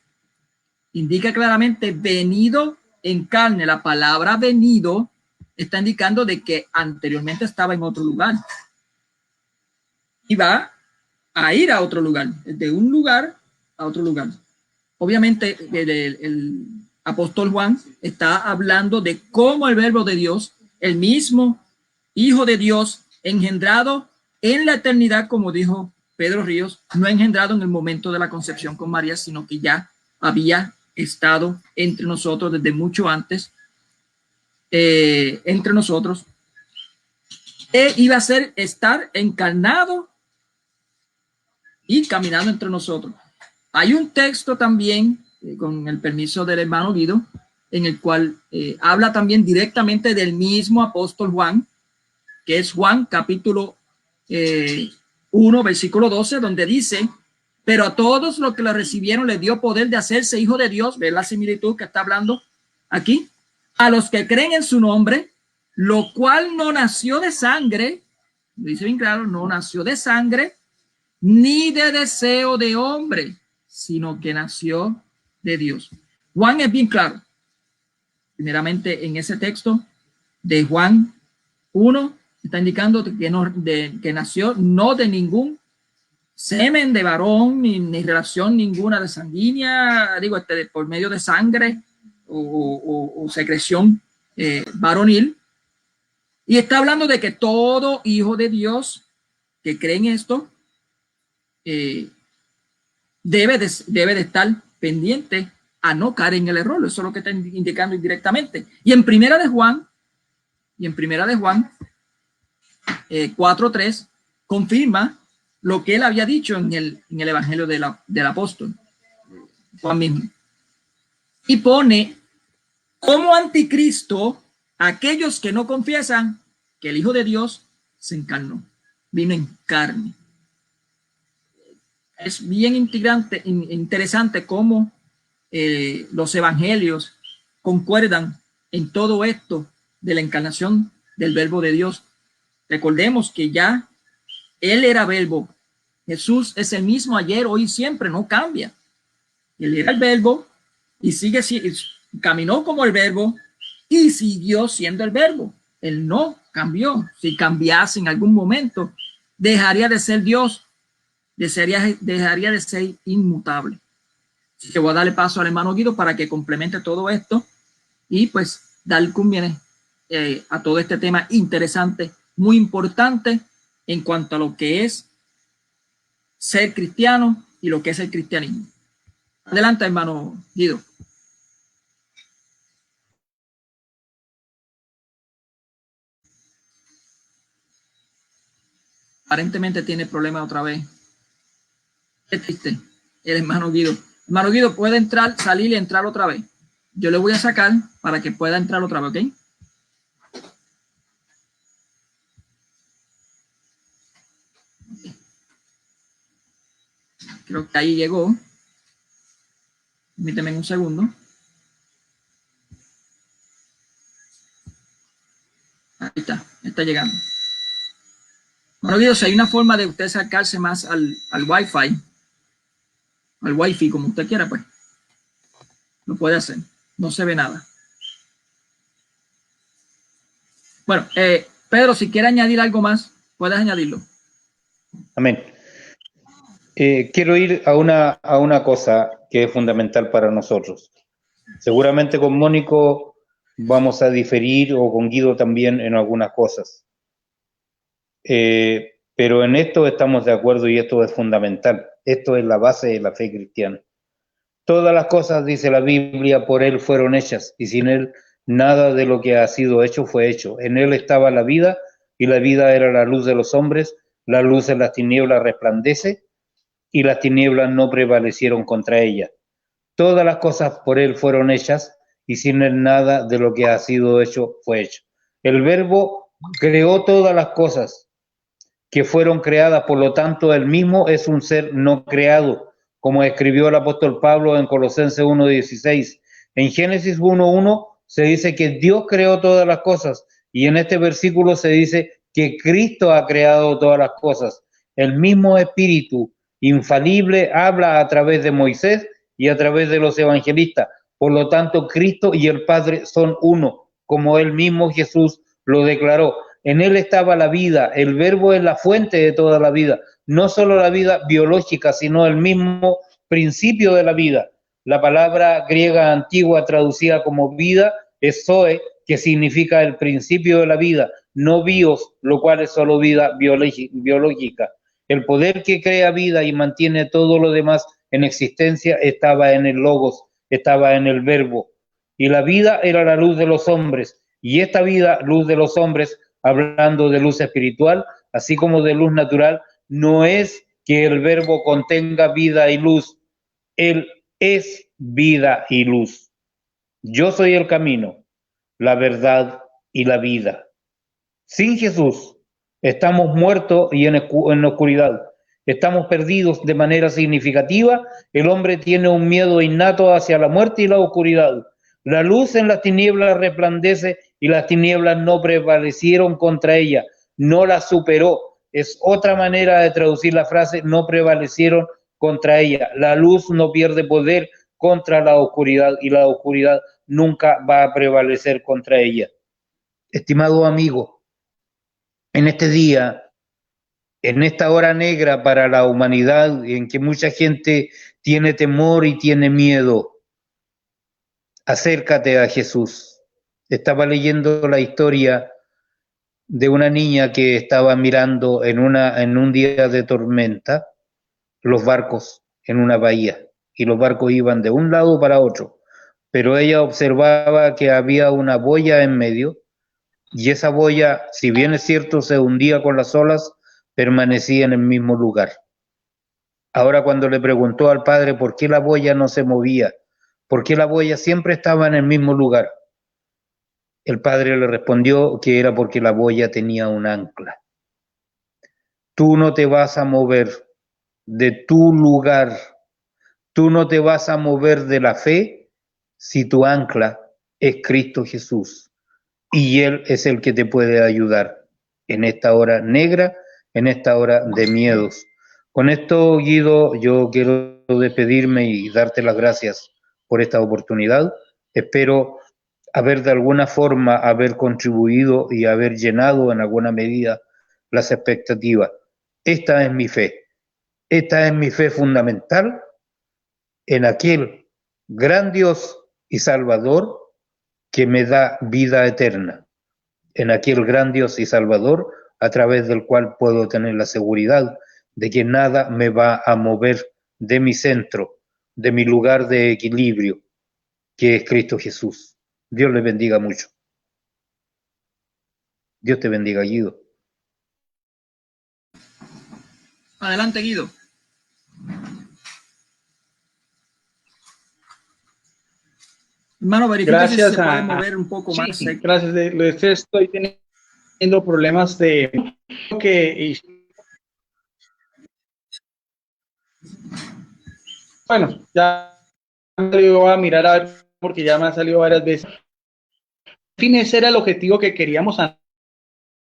indica claramente venido en carne. La palabra venido está indicando de que anteriormente estaba en otro lugar. Y va a ir a otro lugar, de un lugar a otro lugar. Obviamente el apóstol Juan está hablando de cómo el verbo de Dios, el mismo Hijo de Dios, engendrado en la eternidad, como dijo Pedro Ríos, no engendrado en el momento de la concepción con María, sino que ya había estado entre nosotros desde mucho antes, entre nosotros, iba a ser estar encarnado y caminando entre nosotros. Hay un texto también, con el permiso del hermano Guido, en el cual habla también directamente del mismo apóstol Juan, que es Juan capítulo 1, versículo 12, donde dice, pero a todos los que lo recibieron le dio poder de hacerse hijo de Dios. ¿Ves la similitud que está hablando aquí? A los que creen en su nombre, lo cual no nació de sangre, dice bien claro, no nació de sangre, ni de deseo de hombre, sino que nació de Dios. Juan es bien claro, primeramente en ese texto de Juan 1, está indicando que nació no de ningún semen de varón, ni relación ninguna de sanguínea, digo, por medio de sangre o secreción varonil. Y está hablando de que todo hijo de Dios que cree en esto debe de estar pendiente a no caer en el error. Eso es lo que está indicando indirectamente. Y en primera de Juan 4:3 confirma lo que él había dicho en el evangelio del apóstol Juan mismo, y pone como anticristo a aquellos que no confiesan que el Hijo de Dios se encarnó, vino en carne. Es bien interesante cómo los evangelios concuerdan en todo esto de la encarnación del verbo de Dios. Recordemos que ya Él era verbo. Jesús es el mismo ayer, hoy y siempre, no cambia. Él era el verbo y caminó como el verbo y siguió siendo el verbo. Él no cambió. Si cambiase en algún momento, dejaría de ser Dios, dejaría de ser inmutable. Así que voy a darle paso al hermano Guido para que complemente todo esto y pues darle conviene a todo este tema interesante, muy importante en cuanto a lo que es ser cristiano y lo que es el cristianismo. Adelante, hermano Guido. Aparentemente tiene problemas otra vez. Qué triste, el hermano Guido. Hermano Guido, puede entrar, salir y entrar otra vez. Yo le voy a sacar para que pueda entrar otra vez, ¿ok? Creo que ahí llegó. Permíteme un segundo. Ahí está llegando. Bueno, Guido, si hay una forma de usted acercarse más al Wi-Fi, como usted quiera, pues lo puede hacer. No se ve nada. Bueno, Pedro, si quiere añadir algo más, puedes añadirlo. Amén. Quiero ir a una cosa que es fundamental para nosotros. Seguramente con Mónico vamos a diferir, o con Guido también, en algunas cosas. Pero en esto estamos de acuerdo y esto es fundamental. Esto es la base de la fe cristiana. Todas las cosas, dice la Biblia, por Él fueron hechas, y sin Él nada de lo que ha sido hecho fue hecho. En Él estaba la vida, y la vida era la luz de los hombres. La luz en las tinieblas resplandece, y las tinieblas no prevalecieron contra ella. Todas las cosas por Él fueron hechas, y sin Él nada de lo que ha sido hecho fue hecho. El Verbo creó todas las cosas que fueron creadas, por lo tanto, Él mismo es un ser no creado, como escribió el apóstol Pablo en Colosenses 1:16. En Génesis 1:1 se dice que Dios creó todas las cosas, y en este versículo se dice que Cristo ha creado todas las cosas. El mismo Espíritu infalible habla a través de Moisés y a través de los evangelistas. Por lo tanto, Cristo y el Padre son uno, como él mismo Jesús lo declaró. En él estaba la vida, el Verbo es la fuente de toda la vida, no solo la vida biológica, sino el mismo principio de la vida. La palabra griega antigua traducida como vida es zoe, que significa el principio de la vida, no bios, lo cual es solo vida biológica. El poder que crea vida y mantiene todo lo demás en existencia estaba en el Logos, estaba en el Verbo. Y la vida era la luz de los hombres, y esta vida, luz de los hombres, hablando de luz espiritual, así como de luz natural, no es que el Verbo contenga vida y luz, Él es vida y luz. Yo soy el camino, la verdad y la vida. Sin Jesús estamos muertos y en oscuridad. Estamos perdidos de manera significativa. El hombre tiene un miedo innato hacia la muerte y la oscuridad. La luz en las tinieblas resplandece y las tinieblas no prevalecieron contra ella, no la superó. Es otra manera de traducir la frase, no prevalecieron contra ella. La luz no pierde poder contra la oscuridad, y la oscuridad nunca va a prevalecer contra ella. Estimado amigo, en este día, en esta hora negra para la humanidad, en que mucha gente tiene temor y tiene miedo, acércate a Jesús. Estaba leyendo la historia de una niña que estaba mirando en un día de tormenta los barcos en una bahía, y los barcos iban de un lado para otro, pero ella observaba que había una boya en medio, y esa boya, si bien es cierto, se hundía con las olas, permanecía en el mismo lugar. Ahora, cuando le preguntó al padre por qué la boya no se movía, por qué la boya siempre estaba en el mismo lugar, el padre le respondió que era porque la boya tenía un ancla. Tú no te vas a mover de tu lugar, tú no te vas a mover de la fe si tu ancla es Cristo Jesús. Y Él es el que te puede ayudar en esta hora negra, en esta hora de miedos. Con esto, Guido, yo quiero despedirme y darte las gracias por esta oportunidad. Espero haber de alguna forma haber contribuido y haber llenado en alguna medida las expectativas. Esta es mi fe. Esta es mi fe fundamental en aquel gran Dios y Salvador que me da vida eterna, en aquel gran Dios y Salvador a través del cual puedo tener la seguridad de que nada me va a mover de mi centro, de mi lugar de equilibrio, que es Cristo Jesús. Dios le bendiga mucho. Dios te bendiga, Guido. Adelante, Guido. Hermano, verifica si se puede mover un poco más. Sí, gracias. Estoy teniendo problemas de que bueno, ya me voy a mirar a ver porque ya me ha salido varias veces. En fin, ese era el objetivo que queríamos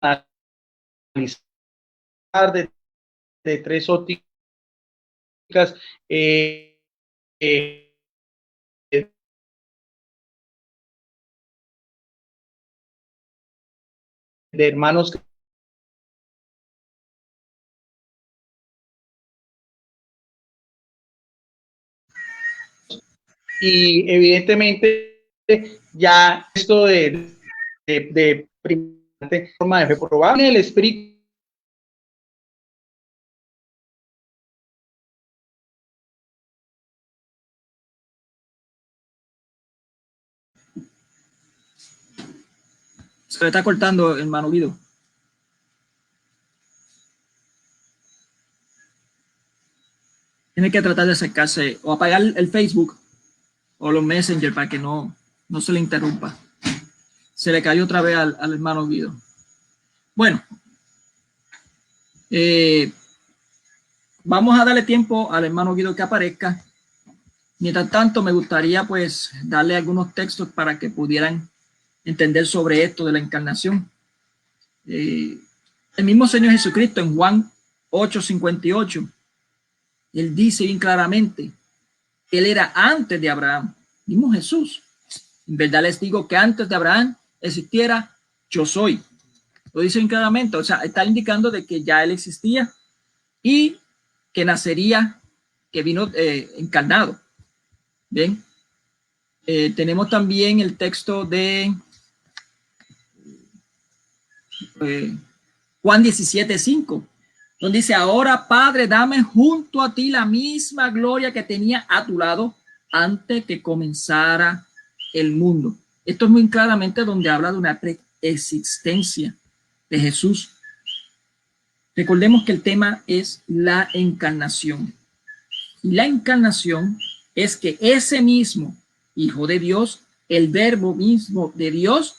analizar de tres ópticas. Eh, hermanos y evidentemente ya esto de forma de fe probable el espíritu Se le está cortando, hermano Guido. Tiene que tratar de acercarse o apagar el Facebook o los Messenger para que no se le interrumpa. Se le cayó otra vez al hermano Guido. Bueno, vamos a darle tiempo al hermano Guido que aparezca. Mientras tanto, me gustaría pues darle algunos textos para que pudieran entender sobre esto de la encarnación. El mismo Señor Jesucristo en Juan 8:58, él dice bien claramente que él era antes de Abraham. Mismo Jesús. En verdad les digo que antes de Abraham existiera, yo soy. Lo dicen claramente, o sea, está indicando de que ya él existía y que nacería, que vino encarnado. Bien, tenemos también el texto de Juan 17:5, donde dice: ahora, Padre, dame junto a ti la misma gloria que tenía a tu lado antes que comenzara el mundo. Esto es muy claramente donde habla de una preexistencia de Jesús. Recordemos que el tema es la encarnación. Y la encarnación es que ese mismo Hijo de Dios, el verbo mismo de Dios,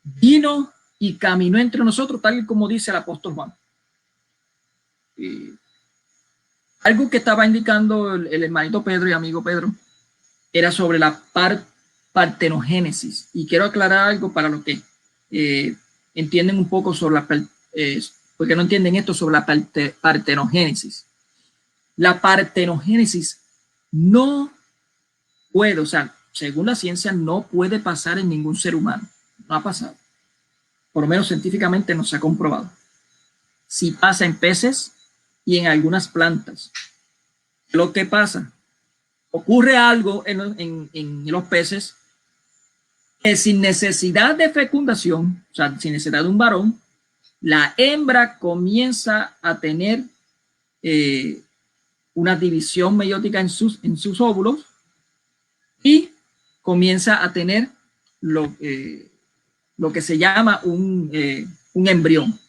vino y caminó entre nosotros, tal y como dice el apóstol Juan. Algo que estaba indicando el hermanito Pedro y amigo Pedro era sobre la partenogénesis. Y quiero aclarar algo para los que entienden un poco sobre la porque no entienden esto sobre la partenogénesis. La partenogénesis no puede, o sea, según la ciencia, no puede pasar en ningún ser humano. No ha pasado. Por lo menos científicamente no se ha comprobado. Sí pasa en peces y en algunas plantas. Lo que pasa, ocurre algo en los peces que sin necesidad de fecundación, o sea, sin necesidad de un varón, la hembra comienza a tener una división meiótica en sus óvulos y comienza a tener lo que se llama un embrión.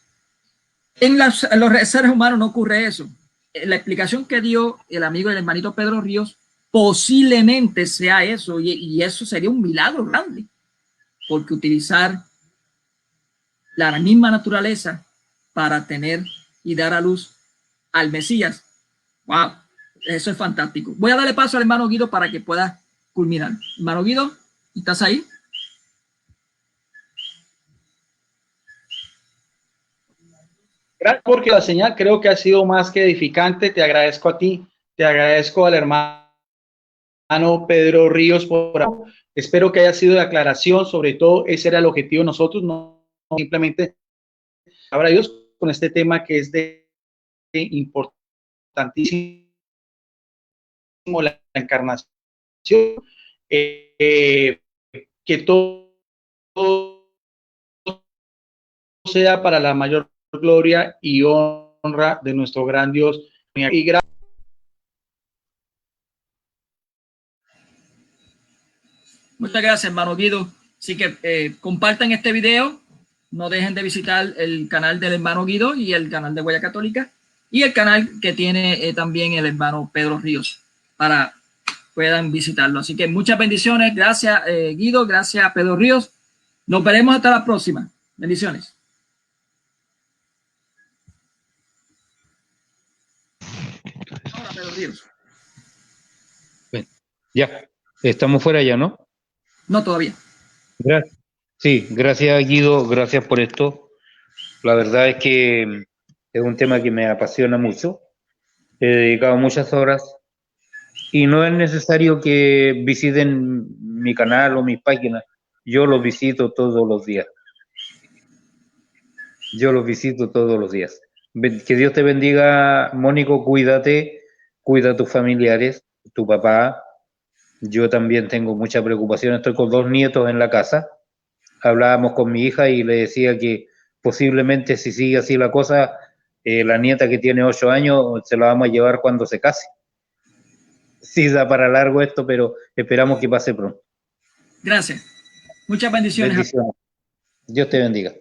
En los seres humanos no ocurre eso. La explicación que dio el amigo y el hermanito Pedro Ríos posiblemente sea eso, y eso sería un milagro grande, porque utilizar la misma naturaleza para tener y dar a luz al Mesías. Wow, eso es fantástico. Voy a darle paso al hermano Guido para que pueda culminar. Hermano Guido, ¿estás ahí? Gracias, porque la señal creo que ha sido más que edificante. Te agradezco a ti, te agradezco al hermano Pedro Ríos espero que haya sido de aclaración. Sobre todo ese era el objetivo de nosotros, no simplemente hablar Dios con este tema que es de importantísimo, la encarnación, que todo sea para la mayor gloria y honra de nuestro gran Dios. Y gracias. Muchas gracias, hermano Guido. Así que compartan este video. No dejen de visitar el canal del hermano Guido y el canal de Huella Católica y el canal que tiene también el hermano Pedro Ríos para puedan visitarlo. Así que muchas bendiciones. Gracias, Guido. Gracias, Pedro Ríos. Nos veremos hasta la próxima. Bendiciones. Ahora, Pedro Ríos. Bueno, ya, estamos fuera ya, ¿no? No, todavía. Gracias. Sí, gracias Guido, gracias por esto. La verdad es que es un tema que me apasiona mucho. He dedicado muchas horas y no es necesario que visiten mi canal o mis páginas. Yo los visito todos los días. Yo los visito todos los días. Que Dios te bendiga, Mónico, cuídate, cuida a tus familiares, tu papá. Yo también tengo mucha preocupación, estoy con 2 nietos en la casa. Hablábamos con mi hija y le decía que posiblemente si sigue así la cosa, la nieta que tiene 8 años se la vamos a llevar cuando se case. Sí da para largo esto, pero esperamos que pase pronto. Gracias. Muchas bendiciones. Bendiciones. Dios te bendiga.